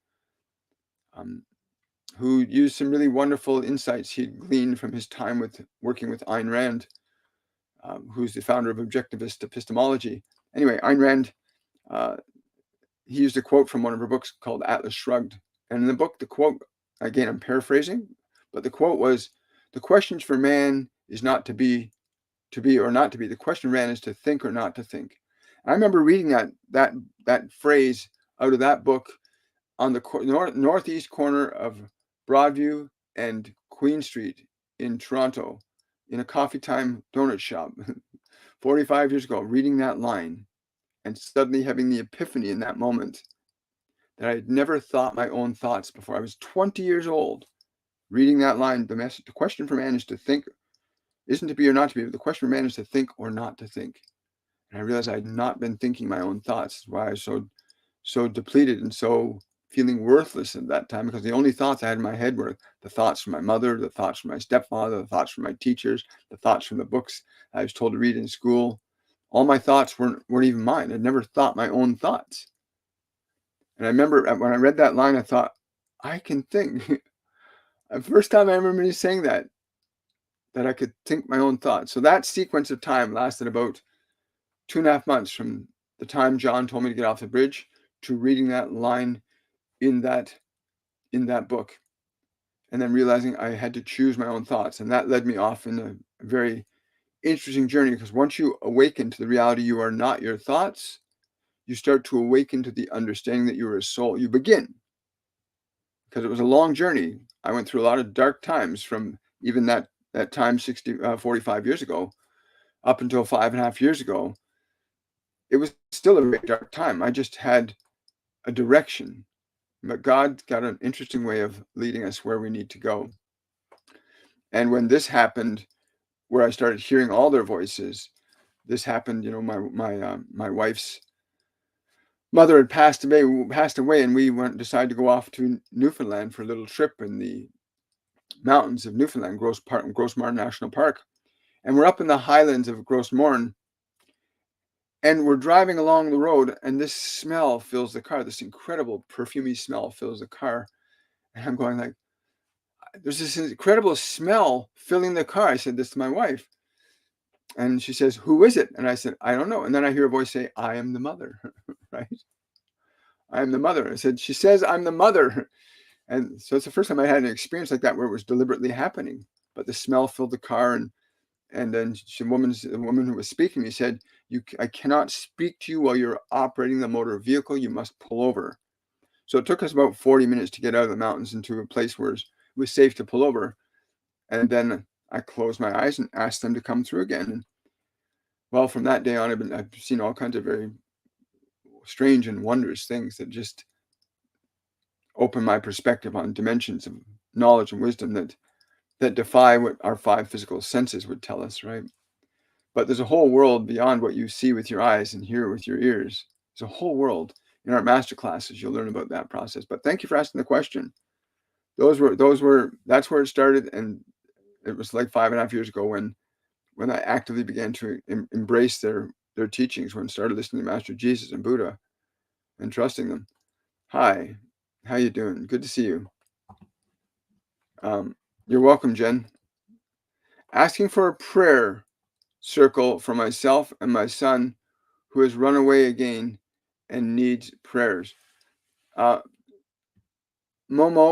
who used some really wonderful insights he'd gleaned from his time with working with Ayn Rand, who's the founder of objectivist epistemology. Anyway, Ayn Rand, he used a quote from one of her books called Atlas Shrugged. And in the book, the quote, again, I'm paraphrasing, but the quote was, "The questions for man is not to be or not to be. The question for man is to think or not to think." I remember reading that phrase out of that book on the northeast corner of Broadview and Queen Street in Toronto, in a coffee time donut shop 45 years ago, reading that line and suddenly having the epiphany in that moment that I had never thought my own thoughts before. I was 20 years old, reading that line. The question for man is to think, isn't to be or not to be, but the question for man is to think or not to think. And I realized I had not been thinking my own thoughts. That's why I was so depleted and so feeling worthless at that time, because the only thoughts I had in my head were the thoughts from my mother, the thoughts from my stepfather, the thoughts from my teachers, the thoughts from the books I was told to read in school. All my thoughts weren't even mine. I'd never thought my own thoughts. And I remember when I read that line, I thought, I can think. The first time I remember me saying that I could think my own thoughts. So that sequence of time lasted about 2.5 months, from the time John told me to get off the bridge to reading that line in that book, and then realizing I had to choose my own thoughts. And that led me off in a very interesting journey, because once you awaken to the reality you are not your thoughts, you start to awaken to the understanding that you are a soul. You begin, because it was a long journey. I went through a lot of dark times from even that time 45 years ago up until 5.5 years ago. It was still a very dark time. I just had a direction, but God got an interesting way of leading us where we need to go. And when this happened, where I started hearing all their voices, this happened, my wife's mother had passed away, and we decided to go off to Newfoundland for a little trip in the mountains of Newfoundland, Gros Morne National Park. And we're up in the highlands of Gros Morne, and we're driving along the road, and this smell fills the car. This incredible perfumey smell fills the car. And I'm going like, there's this incredible smell filling the car. I said this to my wife. And she says, "Who is it?" And I said, "I don't know." And then I hear a voice say, "I am the mother," right? I am the mother. I said, "She says I'm the mother." And so it's the first time I had an experience like that where it was deliberately happening. But the smell filled the car, and then the woman who was speaking to me said, I cannot speak to you while you're operating the motor vehicle. You must pull over." So it took us about 40 minutes to get out of the mountains into a place where it was safe to pull over. And then I closed my eyes and asked them to come through again. And well, from that day on, I've seen all kinds of very strange and wondrous things that just open my perspective on dimensions of knowledge and wisdom that defy what our 5 physical senses would tell us, right? But there's a whole world beyond what you see with your eyes and hear with your ears. There's a whole world. In our master classes, you'll learn about that process. But thank you for asking the question. That's where it started, and It was like 5.5 years ago when I actively began to embrace their teachings, when I started listening to Master Jesus and Buddha and trusting them. Hi, how you doing? Good to see you. You're welcome, Jen. Asking for a prayer circle for myself and my son who has run away again and needs prayers. Momo,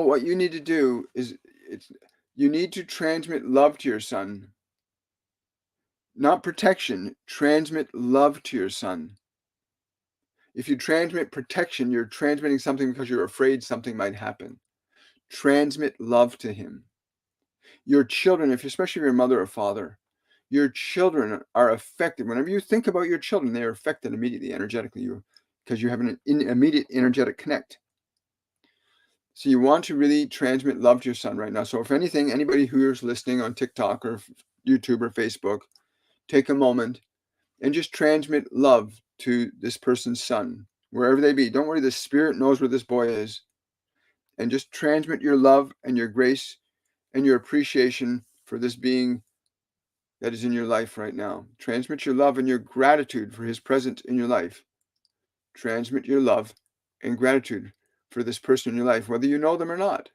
what you need to do is you need to transmit love to your son. Not protection, transmit love to your son. If you transmit protection, you're transmitting something because you're afraid something might happen. Transmit love to him. Your children, especially if you're a mother or father, your children are affected. Whenever you think about your children, they are affected immediately, energetically, because you have an immediate energetic connect. So you want to really transmit love to your son right now. So if anything, anybody who is listening on TikTok or YouTube or Facebook, take a moment and just transmit love to this person's son, wherever they be. Don't worry, the spirit knows where this boy is. And just transmit your love and your grace and your appreciation for this being that is in your life right now. Transmit your love and your gratitude for his presence in your life. Transmit your love and gratitude for this person in your life, whether you know them or not.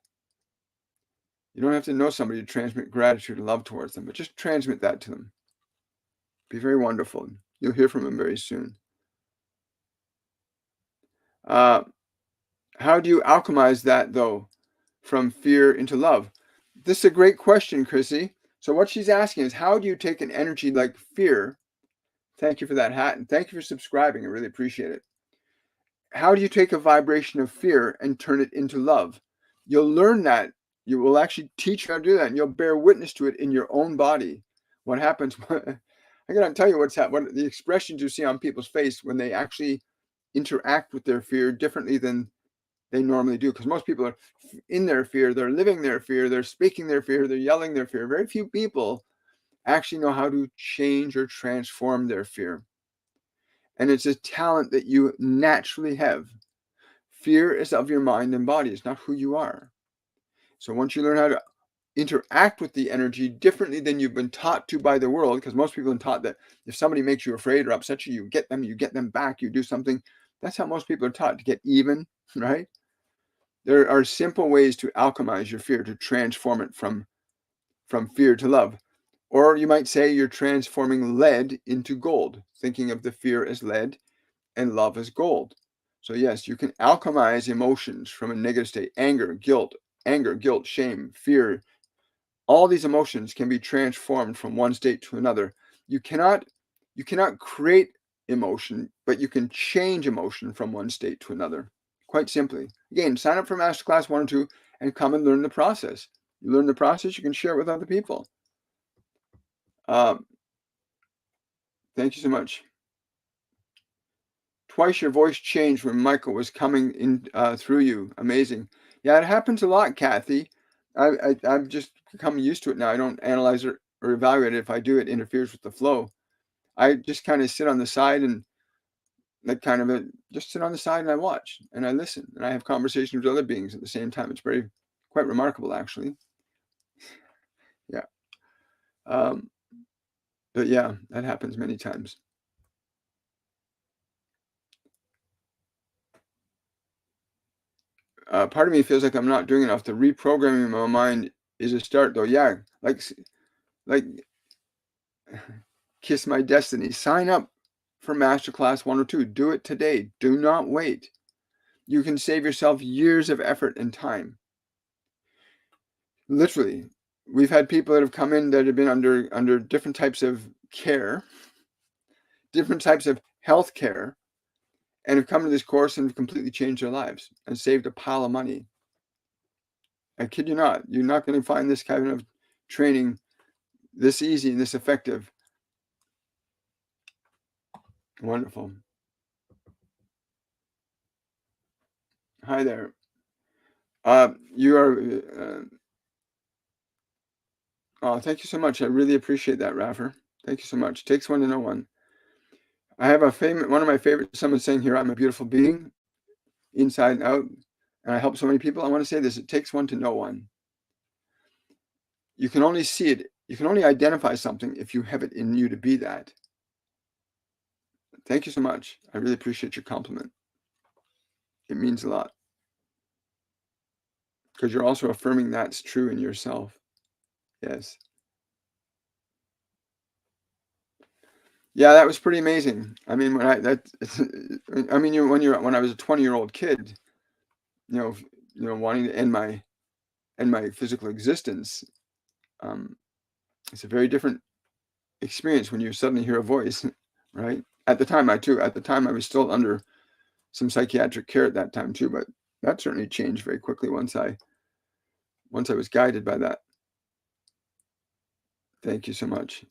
You don't have to know somebody to transmit gratitude and love towards them, but just transmit that to them. Be very wonderful. You'll hear from them very soon. How do you alchemize that, though, from fear into love? This is a great question, Chrissy. So what she's asking is, how do you take an energy like fear? Thank you for that hat, and thank you for subscribing. I really appreciate it. How do you take a vibration of fear and turn it into love? You'll learn that. You will actually teach you how to do that, and you'll bear witness to it in your own body. What happens? I gotta tell you what the expressions you see on people's face when they actually interact with their fear differently than they normally do. Because most people are in their fear, they're living their fear, they're speaking their fear, they're yelling their fear. Very few people actually know how to change or transform their fear. And it's a talent that you naturally have. Fear is of your mind and body. It's not who you are. So once you learn how to interact with the energy differently than you've been taught to by the world, because most people have been taught that if somebody makes you afraid or upsets you, you get them back, you do something. That's how most people are taught, to get even, right? There are simple ways to alchemize your fear, to transform it from fear to love. Or you might say you're transforming lead into gold, thinking of the fear as lead and love as gold. So yes, you can alchemize emotions from a negative state. Anger, guilt, shame, fear. All these emotions can be transformed from one state to another. You cannot create emotion, but you can change emotion from one state to another. Quite simply. Again, sign up for Masterclass 1 and 2 and come and learn the process. You learn the process, you can share it with other people. Thank you so much. Twice your voice changed when Michael was coming in through you. Amazing. Yeah, it happens a lot, Kathy. I've just become used to it now. I don't analyze it or evaluate it if I do. It interferes with the flow. I just kind of sit on the side and just sit on the side and I watch and I listen and I have conversations with other beings at the same time. It's quite remarkable, actually. Yeah. But yeah, that happens many times. Part of me feels like I'm not doing enough. The reprogramming my mind is a start, though. Yeah, like kiss my destiny. Sign up for Masterclass 1 or 2. Do it today. Do not wait. You can save yourself years of effort and time. Literally, we've had people that have come in that have been under different types of care, different types of health care, and have come to this course and have completely changed their lives and saved a pile of money. I kid you not. You're not going to find this kind of training this easy and this effective. Wonderful. Hi there. You are. Oh, thank you so much. I really appreciate that, Raffer. Thank you so much. Takes one to know one. I have one of my favorite. Someone saying here, "I'm a beautiful being, inside and out," and I help so many people. I want to say this: it takes one to know one. you can only see it, you can only identify something if you have it in you to be that. Thank you so much. I really appreciate your compliment. It means a lot. Because you're also affirming that's true in yourself. Yes. Yeah, that was pretty amazing. I mean, when I when I was a 20-year-old kid, you know, wanting to end my physical existence, um, it's a very different experience when you suddenly hear a voice, right? At the time, I was still under some psychiatric care at that time too, but that certainly changed very quickly once I was guided by that. Thank you so much.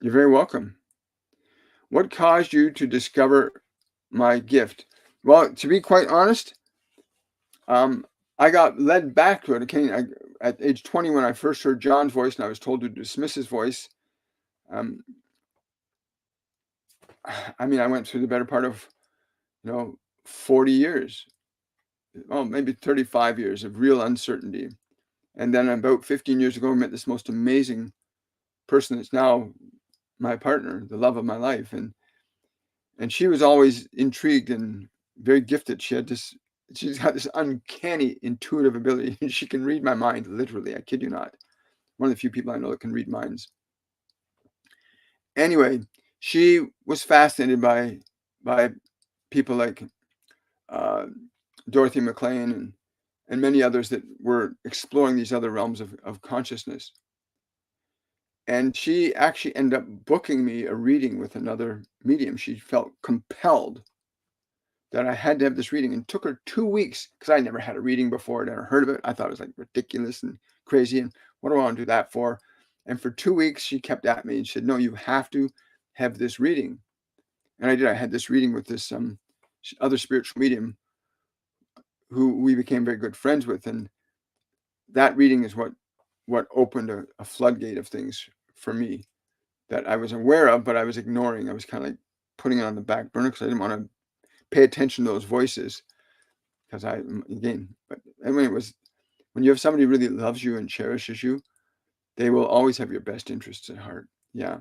You're very welcome. What caused you to discover my gift? Well, to be quite honest, I got led back to it. At age 20 when I first heard John's voice and I was told to dismiss his voice. Um, I mean, I went through the better part of, 40 years, well, maybe 35 years of real uncertainty. And then about 15 years ago, I met this most amazing person that's now my partner, the love of my life. And she was always intrigued and very gifted. She's got this uncanny intuitive ability. She can read my mind, literally. I kid you not. One of the few people I know that can read minds. Anyway, she was fascinated by people like uh, Dorothy McLean and many others that were exploring these other realms of consciousness. And she actually ended up booking me a reading with another medium. She felt compelled that I had to have this reading, and took her 2 weeks because I never had a reading before, never heard of it. I thought it was like ridiculous and crazy. And what do I want to do that for? And for 2 weeks, she kept at me and said, no, you have to have this reading. And I did. I had this reading with this other spiritual medium who we became very good friends with. And that reading is what opened a floodgate of things for me that I was aware of, but I was ignoring. I was kind of like putting it on the back burner because I didn't want to pay attention to those voices. Because but anyway, it was when you have somebody who really loves you and cherishes you, they will always have your best interests at heart. Yeah.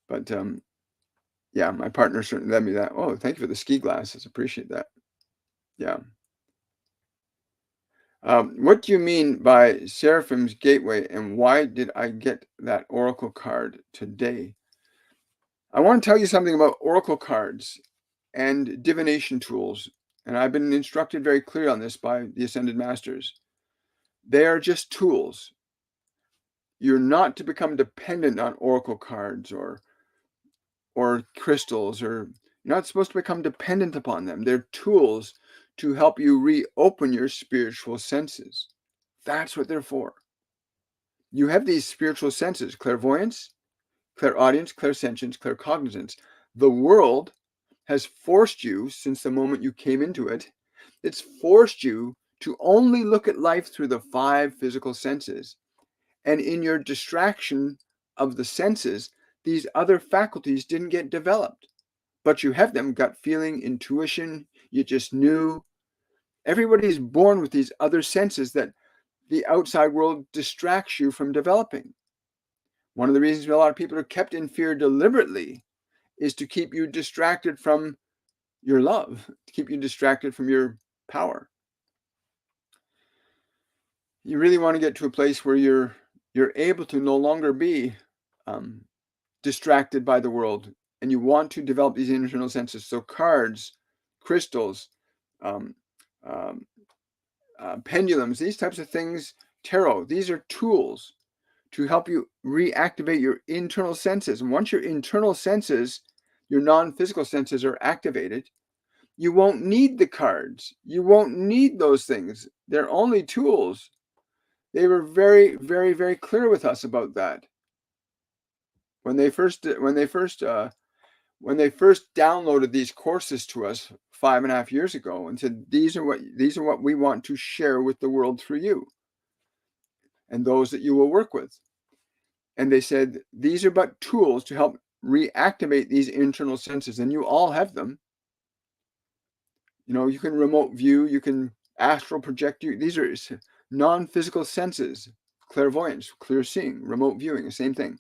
But yeah, my partner certainly led me that. Oh, thank you for the ski glasses. Appreciate that. Yeah. What do you mean by Seraphim's Gateway, and why did I get that oracle card today? I want to tell you something about oracle cards and divination tools, and I've been instructed very clearly on this by the Ascended Masters. They are just tools. You're not to become dependent on oracle cards or crystals, or you're not supposed to become dependent upon them. They're tools to help you reopen your spiritual senses. That's what they're for. You have these spiritual senses: clairvoyance, clairaudience, clairsentience, claircognizance. The world has forced you, since the moment you came into it, it's forced you to only look at life through the 5 physical senses. And in your distraction of the senses, these other faculties didn't get developed. But you have them: gut feeling, intuition, you just knew. Everybody's born with these other senses that the outside world distracts you from developing. One of the reasons a lot of people are kept in fear deliberately is to keep you distracted from your love, to keep you distracted from your power. You really want to get to a place where you're able to no longer be distracted by the world, and you want to develop these internal senses. So cards, crystals, um, um, pendulums, these types of things, tarot, these are tools to help you reactivate your internal senses. And once your internal senses, your non-physical senses, are activated, you won't need the cards. You won't need those things. They're only tools. They were very, very, very clear with us about that when they first downloaded these courses to us 5.5 years ago and said, these are what we want to share with the world through you and those that you will work with. And they said, these are but tools to help reactivate these internal senses, and you all have them. You can remote view, you can astral project. These are non-physical senses: clairvoyance, clear seeing, remote viewing, the same thing.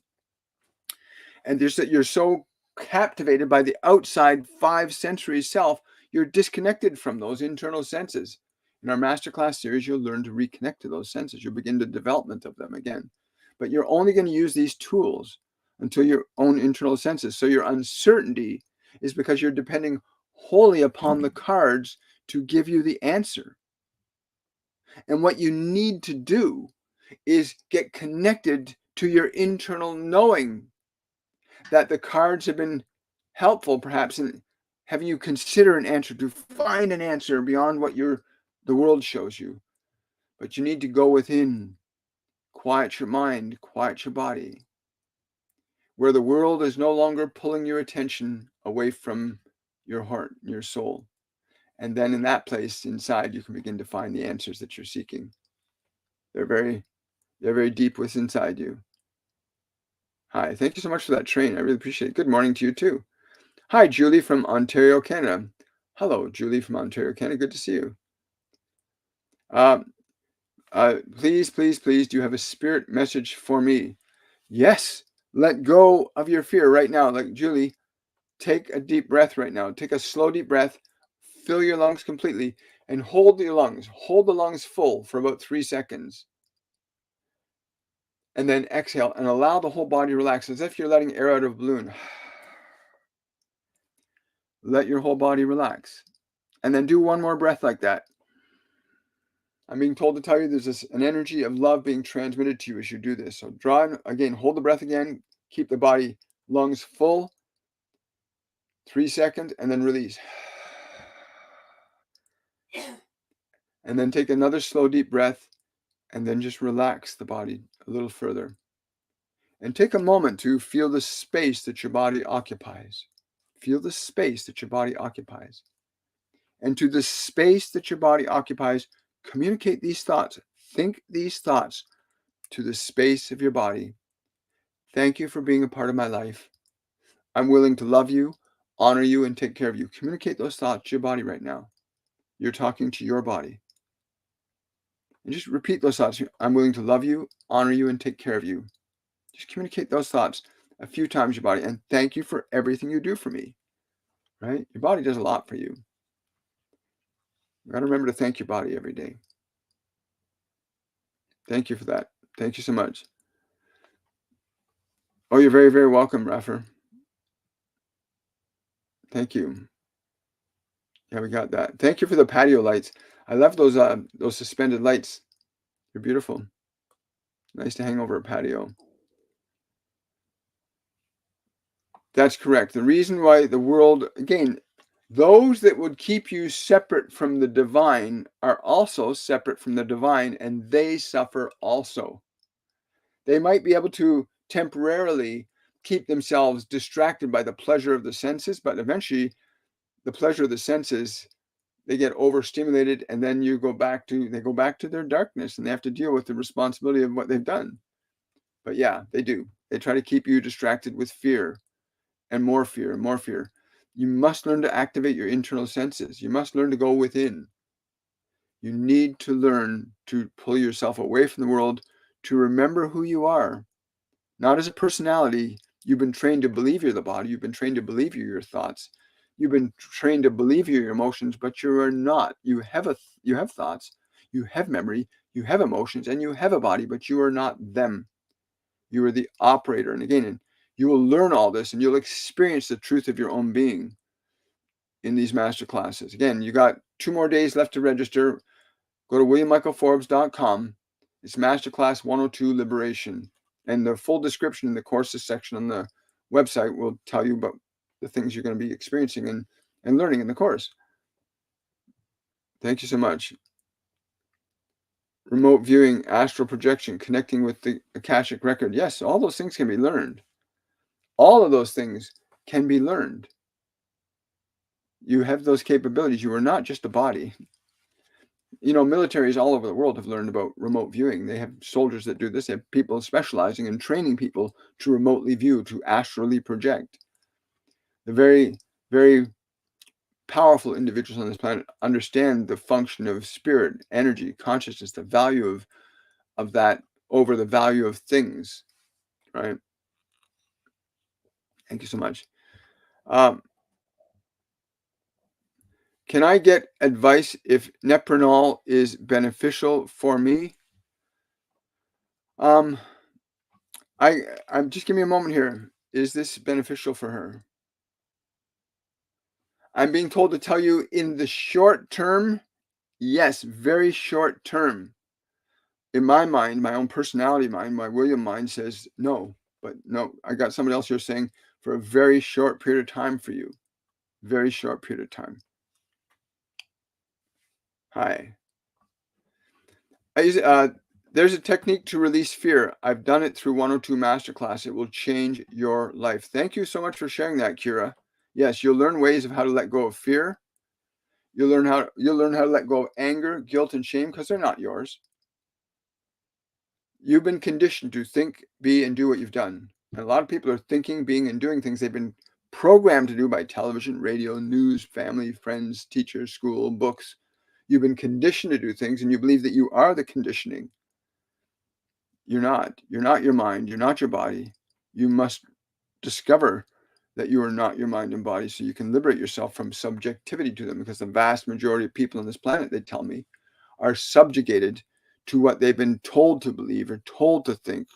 And there's that you're so captivated by the outside 5 sensory self, you're disconnected from those internal senses. In our masterclass series, you'll learn to reconnect to those senses. You'll begin the development of them again. But you're only going to use these tools until your own internal senses. So your uncertainty is because you're depending wholly upon the cards to give you the answer. And what you need to do is get connected to your internal knowing that the cards have been helpful, perhaps, in having you consider an answer, to find an answer beyond what the world shows you. But you need to go within, quiet your mind, quiet your body, where the world is no longer pulling your attention away from your heart, your soul. And then in that place inside, you can begin to find the answers that you're seeking. They're very deep within inside you. Hi, thank you so much for that train. I really appreciate it. Good morning to you too. Hi, Julie from Ontario, Canada. Hello, Julie from Ontario, Canada. Good to see you. Please, do you have a spirit message for me? Yes. Let go of your fear right now. Like Julie, take a deep breath right now. Take a slow, deep breath. Fill your lungs completely and hold your lungs. Hold the lungs full for about 3 seconds. And then exhale and allow the whole body to relax as if you're letting air out of a balloon. Let your whole body relax. And then do one more breath like that. I'm being told to tell you there's an energy of love being transmitted to you as you do this. So draw in, again, hold the breath again. Keep the body, lungs full. 3 seconds and then release. And then take another slow, deep breath and then just relax the body a little further. And take a moment to feel the space that your body occupies. Feel the space that your body occupies. And to the space that your body occupies, communicate these thoughts. Think these thoughts to the space of your body. Thank you for being a part of my life. I'm willing to love you, honor you, and take care of you. Communicate those thoughts to your body right now. You're talking to your body. And just repeat those thoughts. I'm willing to love you, honor you, and take care of you. Just communicate those thoughts a few times, your body. And thank you for everything you do for me. Right? Your body does a lot for you. You got to remember to thank your body every day. Thank you for that. Thank you so much. Oh, you're very, very welcome, Raffer. Thank you. Yeah, we got that. Thank you for the patio lights. I love those suspended lights. They're beautiful. Nice to hang over a patio. That's correct. The reason why the world, again, those that would keep you separate from the divine are also separate from the divine, and they suffer also. They might be able to temporarily keep themselves distracted by the pleasure of the senses, but eventually the pleasure of the senses, they get overstimulated, and then they go back to their darkness, and they have to deal with the responsibility of what they've done. But yeah, they do. They try to keep you distracted with fear and more fear and more fear. You must learn to activate your internal senses. You must learn to go within. You need to learn to pull yourself away from the world, to remember who you are. Not as a personality. You've been trained to believe you're the body. You've been trained to believe you're your thoughts. You've been trained to believe you're your emotions, but you are not. You have thoughts, you have memory, you have emotions, and you have a body, but you are not them. You are the operator. And again, you will learn all this, and you'll experience the truth of your own being in these master classes. Again, you got 2 more days left to register. Go to williammichaelforbes.com. It's Masterclass 102 Liberation. And the full description in the courses section on the website will tell you about the things you're going to be experiencing and learning in the course. Thank you so much. Remote viewing, astral projection, connecting with the Akashic record. Yes, all those things can be learned. All of those things can be learned. You have those capabilities. You are not just a body. You know, militaries all over the world have learned about remote viewing. They have soldiers that do this. They have people specializing in training people to remotely view, to astrally project. The very, very powerful individuals on this planet understand the function of spirit, energy, consciousness, the value of that over the value of things, right? Thank you so much. Um, can I get advice if Nepronol is beneficial for me? Um, I'm just give me a moment here. Is this beneficial for her? I'm being told to tell you in the short term, yes, very short term. In my mind, my own personality mind, my William mind says no, but no, I got somebody else here saying for a very short period of time for you. Very short period of time. Hi. There's a technique to release fear. I've done it through 102 Masterclass. It will change your life. Thank you so much for sharing that, Kira. Yes, you'll learn ways of how to let go of fear. You'll learn how to let go of anger, guilt, and shame because they're not yours. You've been conditioned to think, be, and do what you've done. And a lot of people are thinking, being, and doing things they've been programmed to do by television, radio, news, family, friends, teachers, school, books. You've been conditioned to do things, and you believe that you are the conditioning. You're not. You're not your mind. You're not your body. You must discover that you are not your mind and body so you can liberate yourself from subjectivity to them, because the vast majority of people on this planet, they tell me, are subjugated to what they've been told to believe or told to think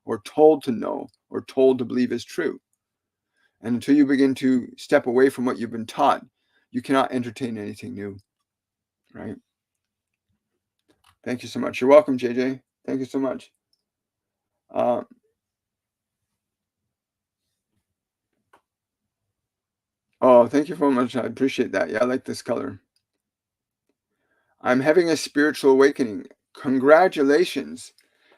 or told to know or told to believe is true. And until you begin to step away from what you've been taught, you cannot entertain anything new, right? Thank you so much. You're welcome, JJ. Thank you so much. Oh, thank you very much. I appreciate that. Yeah, I like this color. I'm having a spiritual awakening. Congratulations.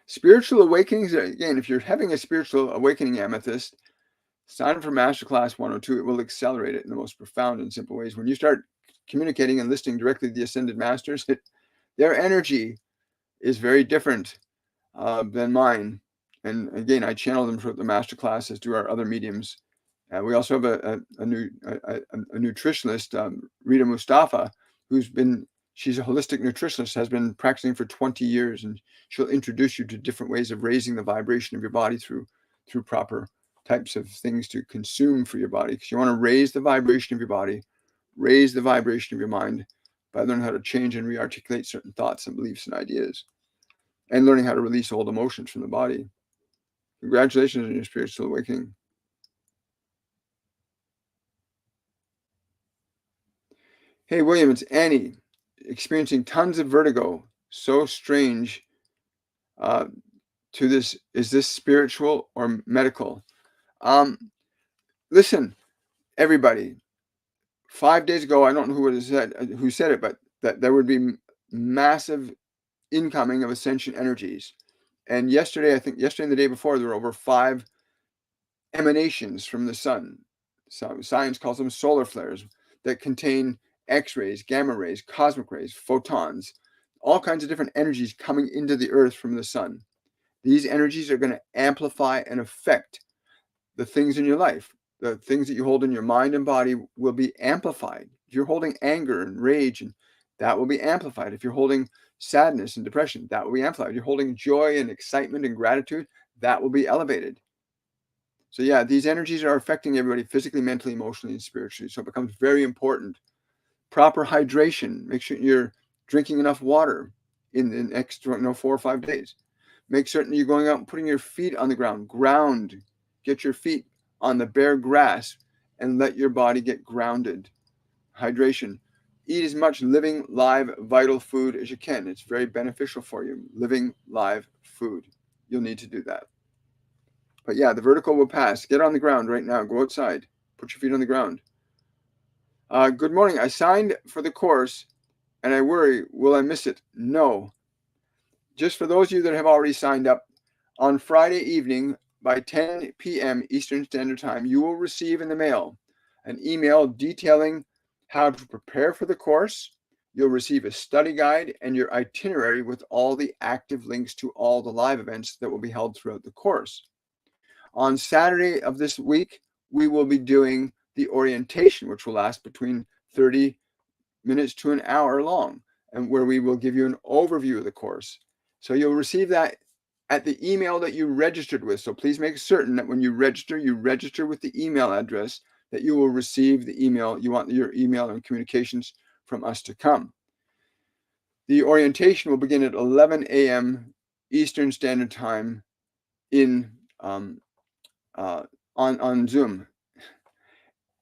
Spiritual awakenings, again, if you're having a spiritual awakening, Amethyst, sign up for Masterclass 102. It will accelerate it in the most profound and simple ways. When you start communicating and listening directly to the Ascended Masters, their energy is very different than mine. And again, I channel them throughout the Masterclass, as do our other mediums. We also have a nutritionist, Rita Mustafa, she's a holistic nutritionist, has been practicing for 20 years, and she'll introduce you to different ways of raising the vibration of your body through proper types of things to consume for your body. Because you want to raise the vibration of your body, raise the vibration of your mind by learning how to change and re-articulate certain thoughts and beliefs and ideas, and learning how to release old emotions from the body. Congratulations on your spiritual awakening. Hey, William, it's Annie. Experiencing tons of vertigo. So strange to this. Is this spiritual or medical? Listen, everybody. 5 days ago, I don't know who said it, but that there would be massive incoming of ascension energies. And yesterday, I think yesterday and the day before, there were over 5 emanations from the sun. So science calls them solar flares that contain X-rays, gamma rays, cosmic rays, photons, all kinds of different energies coming into the earth from the sun. These energies are going to amplify and affect the things in your life. The things that you hold in your mind and body will be amplified. If you're holding anger and rage, and that will be amplified. If you're holding sadness and depression, that will be amplified. If you're holding joy and excitement and gratitude, that will be elevated. So yeah, these energies are affecting everybody physically, mentally, emotionally, and spiritually. So it becomes very important. Proper hydration. Make sure you're drinking enough water in the next 4 or 5 days. Make certain you're going out and putting your feet on the ground. Ground. Get your feet on the bare grass and let your body get grounded. Hydration. Eat as much living, live, vital food as you can. It's very beneficial for you. Living, live food. You'll need to do that. But yeah, the vertical will pass. Get on the ground right now. Go outside. Put your feet on the ground. Good morning. I signed for the course and I worry, will I miss it? No. Just for those of you that have already signed up, on Friday evening by 10 p.m. Eastern Standard Time, you will receive in the mail an email detailing how to prepare for the course. You'll receive a study guide and your itinerary with all the active links to all the live events that will be held throughout the course. On Saturday of this week, we will be doing the orientation, which will last between 30 minutes to an hour long, and where we will give you an overview of the course. So you'll receive that at the email that you registered with. So please make certain that when you register with the email address that you will receive the email. You want your email and communications from us to come. The orientation will begin at 11 a.m. Eastern Standard Time in on Zoom.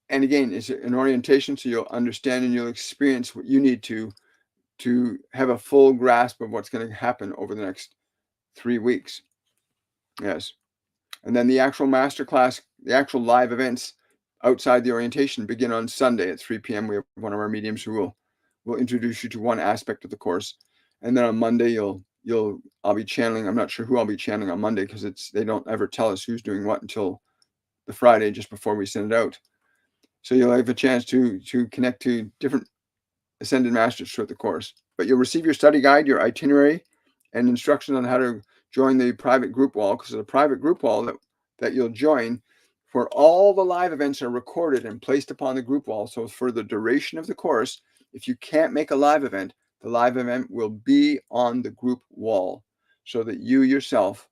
And again, it's an orientation, so you'll understand and you'll experience what you need to have a full grasp of what's going to happen over the next 3 weeks. Yes. And then the actual masterclass, the actual live events outside the orientation begin on Sunday at 3 p.m. We have one of our mediums who will introduce you to one aspect of the course. And then on Monday, I'll be channeling. I'm not sure who I'll be channeling on Monday because they don't ever tell us who's doing what until the Friday just before we send it out. So you'll have a chance to connect to different Ascended Masters throughout the course. But you'll receive your study guide, your itinerary, and instructions on how to join the private group wall, because the private group wall that you'll join, for all the live events are recorded and placed upon the group wall. So for the duration of the course, if you can't make a live event, the live event will be on the group wall so that you yourself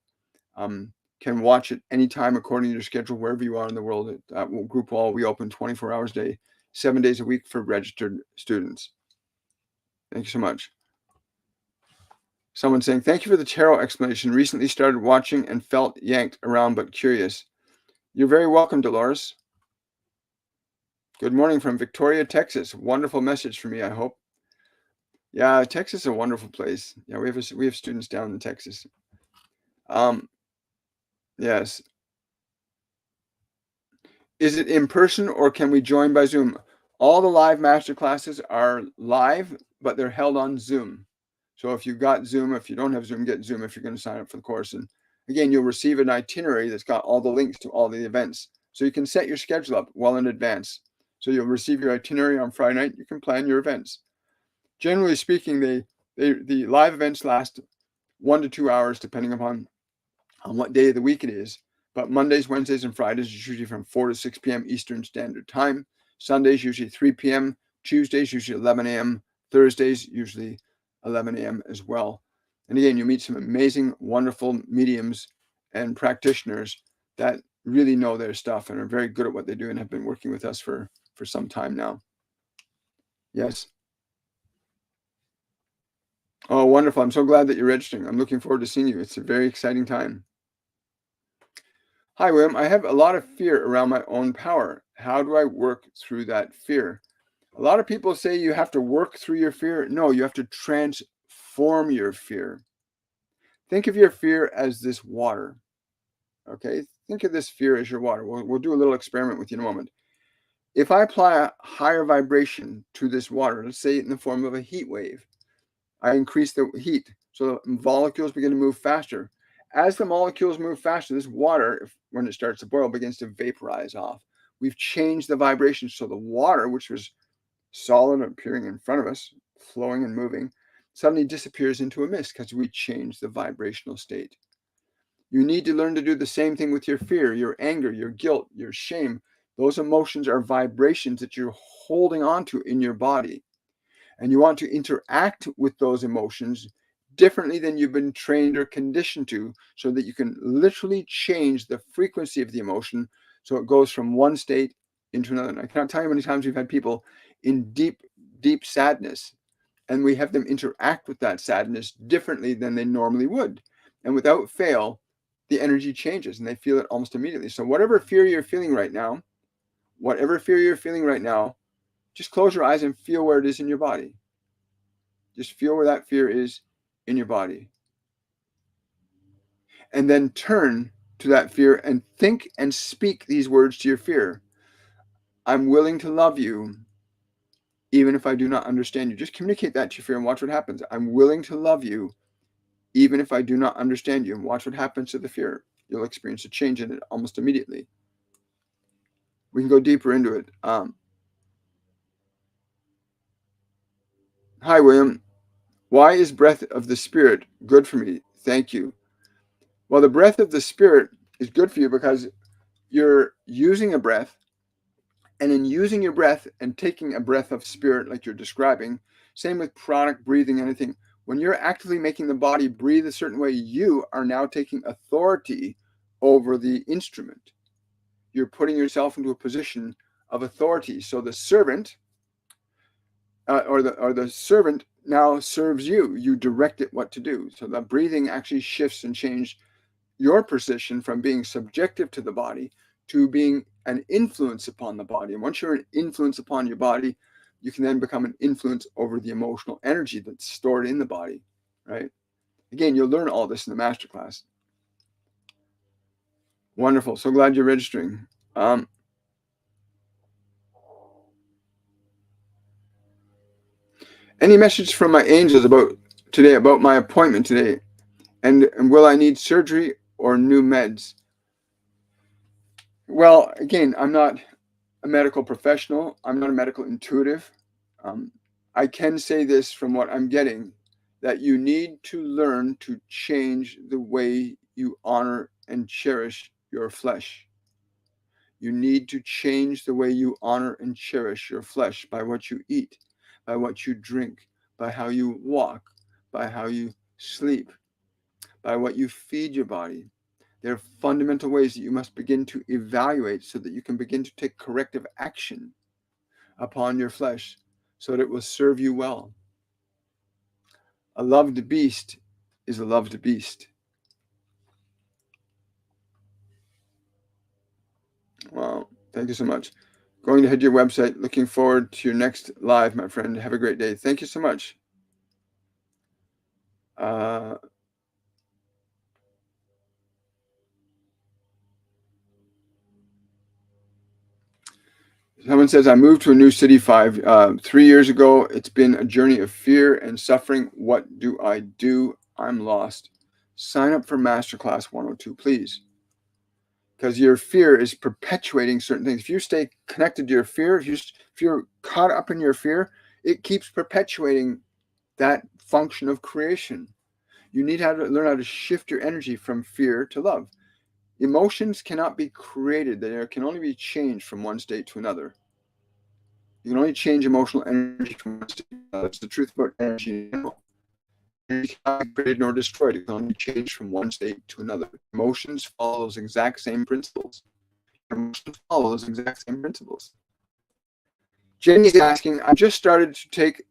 can watch it anytime according to your schedule, wherever you are in the world. At group wall, we open 24 hours a day, 7 days a week for registered students. Thank you so much. Someone saying, thank you for the tarot explanation. Recently started watching and felt yanked around, but curious. You're very welcome, Dolores. Good morning from Victoria, Texas. Wonderful message for me, I hope. Yeah, Texas is a wonderful place. Yeah, we have students down in Texas. Yes. Is it in person or can we join by Zoom? All the live master classes are live, but they're held on Zoom. So if you've got Zoom, if you don't have Zoom, get Zoom if you're going to sign up for the course. And again, you'll receive an itinerary that's got all the links to all the events. So you can set your schedule up well in advance. So you'll receive your itinerary on Friday night. You can plan your events. Generally speaking, the live events last 1 to 2 hours, depending upon what day of the week it is. But Mondays, Wednesdays, and Fridays is usually from 4 to 6 p.m. Eastern Standard Time. Sundays, usually 3 p.m. Tuesdays, usually 11 a.m. Thursdays, usually 11 a.m. as well. And again, you meet some amazing, wonderful mediums and practitioners that really know their stuff and are very good at what they do and have been working with us for some time now. Yes. Oh, wonderful. I'm so glad that you're registering. I'm looking forward to seeing you. It's a very exciting time. Hi, William. I have a lot of fear around my own power. How do I work through that fear? A lot of people say you have to work through your fear. No, you have to transform your fear. Think of your fear as this water. Okay? Think of this fear as your water. We'll do a little experiment with you in a moment. If I apply a higher vibration to this water, let's say in the form of a heat wave, I increase the heat, so the molecules begin to move faster. As the molecules move faster, this water, when it starts to boil, begins to vaporize off. We've changed the vibration, so the water, which was solid appearing in front of us, flowing and moving, suddenly disappears into a mist because we changed the vibrational state. You need to learn to do the same thing with your fear, your anger, your guilt, your shame. Those emotions are vibrations that you're holding on to in your body. And you want to interact with those emotions differently than you've been trained or conditioned to, so that you can literally change the frequency of the emotion so it goes from one state into another. And I cannot tell you how many times we've had people in deep, deep sadness, and we have them interact with that sadness differently than they normally would. And without fail, the energy changes and they feel it almost immediately. So whatever fear you're feeling right now, just close your eyes and feel where it is in your body. Just feel where that fear is in your body. And then turn to that fear and think and speak these words to your fear. I'm willing to love you, even if I do not understand you. Just communicate that to your fear and watch what happens. I'm willing to love you, even if I do not understand you. And watch what happens to the fear. You'll experience a change in it almost immediately. We can go deeper into it. Hi, William. Why is breath of the spirit good for me? Thank you. Well, the breath of the spirit is good for you because you're using a breath, and in using your breath and taking a breath of spirit like you're describing, same with pranic breathing, anything, When you're actively making the body breathe a certain way, you are now taking authority over the instrument. You're putting yourself into a position of authority. So the servant or the servant now serves you. You direct it what to do. So the breathing actually shifts and changes your position from being subjective to the body to being an influence upon the body. And once you're an influence upon your body, you can then become an influence over the emotional energy that's stored in the body, right? Again, you'll learn all this in the masterclass. Wonderful. So glad you're registering. Any message from my angels about my appointment today? And will I need surgery or new meds? Well, again, I'm not a medical professional. I'm not a medical intuitive. I can say this from what I'm getting, that you need to learn to change the way you honor and cherish your flesh. You need to change the way you honor and cherish your flesh by what you eat, by what you drink, by how you walk, by how you sleep, by what you feed your body. There are fundamental ways that you must begin to evaluate so that you can begin to take corrective action upon your flesh so that it will serve you well. A loved beast is a loved beast. Wow. Thank you so much. Going to head to your website. Looking forward to your next live, my friend. Have a great day. Thank you so much. Someone says, I moved to a new city 3 years ago. It's been a journey of fear and suffering. What do I do? I'm lost. Sign up for Masterclass 102, please. Because your fear is perpetuating certain things. If you stay connected to your fear, if you're caught up in your fear, it keeps perpetuating that function of creation. You need to learn how to shift your energy from fear to love. Emotions cannot be created. They can only be changed from one state to another. You can only change emotional energy from one state to another. That's the truth about energy in general. Energy cannot be created nor destroyed. It can only change from one state to another. Emotions follow those exact same principles. Emotions follow those exact same principles. Jenny's asking, I just started to take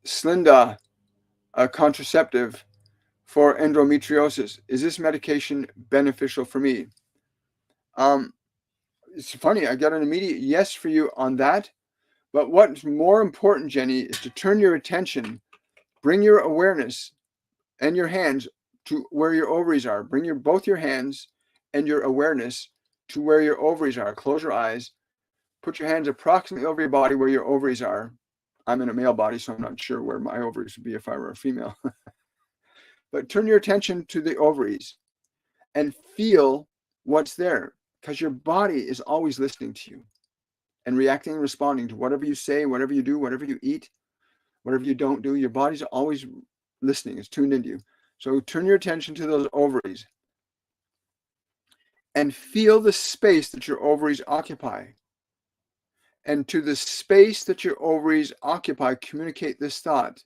Slinda, a contraceptive for endometriosis. Is this medication beneficial for me? It's funny, I got an immediate yes for you on that. But what's more important, Jenny, is to turn your attention, bring your awareness and your hands to where your ovaries are. Bring both your hands and your awareness to where your ovaries are. Close your eyes. Put your hands approximately over your body where your ovaries are. I'm in a male body, so I'm not sure where my ovaries would be if I were a female. But turn your attention to the ovaries and feel what's there, because your body is always listening to you and reacting and responding to whatever you say, whatever you do, whatever you eat, whatever you don't do. Your body's always listening. It's tuned into you. So turn your attention to those ovaries and feel the space that your ovaries occupy. And to the space that your ovaries occupy, communicate this thought.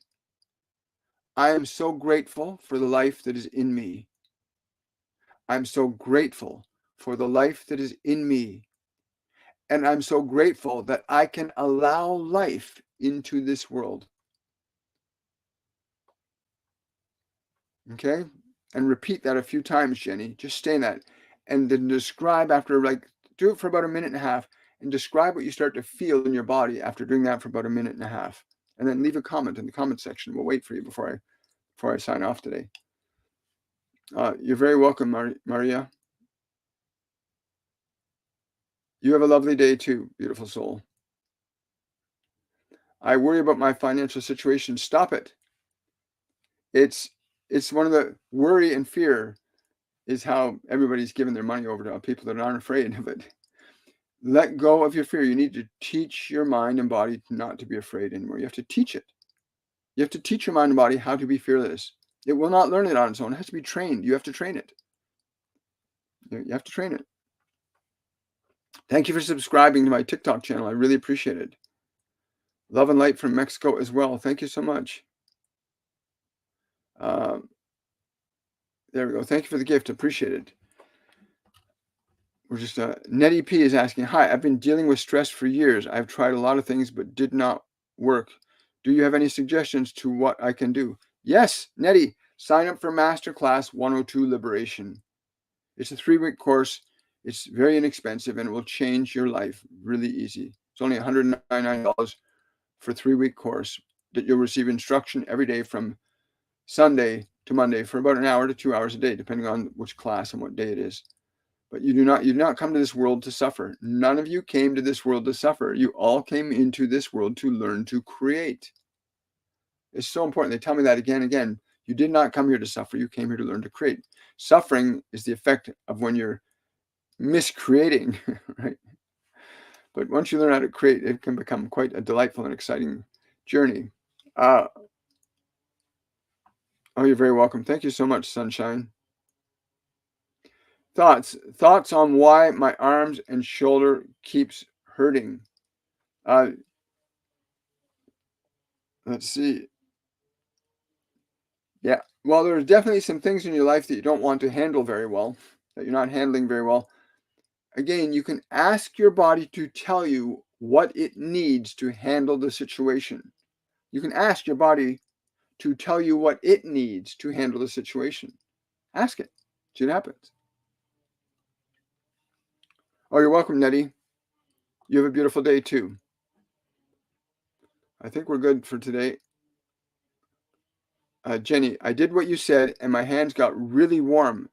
I am so grateful for the life that is in me. I'm so grateful for the life that is in me. And I'm so grateful that I can allow life into this world. Okay? And repeat that a few times, Jenny. Just stay in that. And then describe after, do it for about a minute and a half and describe what you start to feel in your body after doing that for about a minute and a half. And then leave a comment in the comment section. We'll wait for you before I sign off today. You're very welcome, Maria. You have a lovely day too, beautiful soul. I worry about my financial situation. Stop it. It's one of the worry and fear is how everybody's giving their money over to people that aren't afraid of it. Let go of your fear. You need to teach your mind and body not to be afraid anymore. You have to teach it. You have to teach your mind and body how to be fearless. It will not learn it on its own. It has to be trained. You have to train it. You have to train it. Thank you for subscribing to my TikTok channel. I really appreciate it. Love and light from Mexico as well. Thank you so much. There we go. Thank you for the gift. Appreciate it. We're just Nettie P is asking, hi, I've been dealing with stress for years. I've tried a lot of things but did not work. Do you have any suggestions to what I can do? Yes, Nettie, sign up for Masterclass 102 Liberation. It's a 3-week course. It's very inexpensive and it will change your life really easy. It's only $199 for a 3-week course that you'll receive instruction every day from Sunday to Monday for about an hour to 2 hours a day, depending on which class and what day it is. But you do not come to this world to suffer. None of you came to this world to suffer. You all came into this world to learn to create. It's so important. They tell me that again and again. You did not come here to suffer. You came here to learn to create. Suffering is the effect of when you're miscreating, right? But once you learn how to create, it can become quite a delightful and exciting journey. Oh, you're very welcome. Thank you so much, Sunshine. Thoughts on why my arms and shoulder keeps hurting. Let's see. Yeah. Well, there's definitely some things in your life that you don't want to handle very well, that you're not handling very well. Again, you can ask your body to tell you what it needs to handle the situation. You can ask your body to tell you what it needs to handle the situation. Ask it. See what happens. Oh, you're welcome, Nettie. You have a beautiful day too. I think we're good for today. Jenny, I did what you said and my hands got really warm.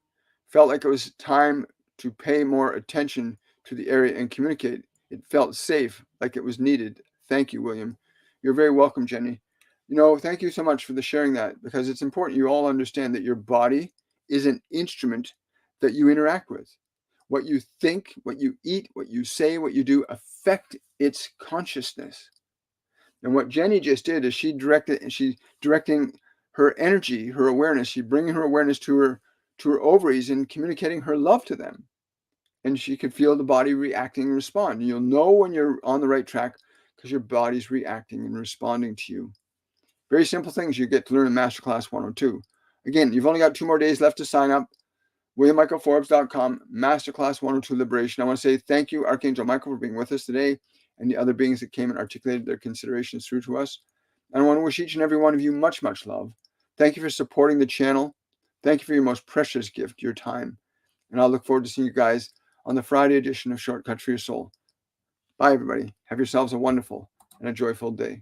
Felt like it was time to pay more attention to the area and communicate. It felt safe, like it was needed. Thank you, William. You're very welcome, Jenny. Thank you so much for the sharing that, because it's important you all understand that your body is an instrument that you interact with. What you think, what you eat, what you say, what you do affect its consciousness. And what Jenny just did is she's directing her energy, her awareness. She's bringing her awareness to her ovaries and communicating her love to them. And she could feel the body reacting and respond. And you'll know when you're on the right track because your body's reacting and responding to you. Very simple things you get to learn in Masterclass 102. Again, you've only got 2 more days left to sign up. WilliamMichaelForbes.com, Masterclass 102 Liberation. I want to say thank you, Archangel Michael, for being with us today, and the other beings that came and articulated their considerations through to us. And I want to wish each and every one of you much, much love. Thank you for supporting the channel. Thank you for your most precious gift, your time. And I'll look forward to seeing you guys on the Friday edition of Shortcut for Your Soul. Bye, everybody. Have yourselves a wonderful and a joyful day.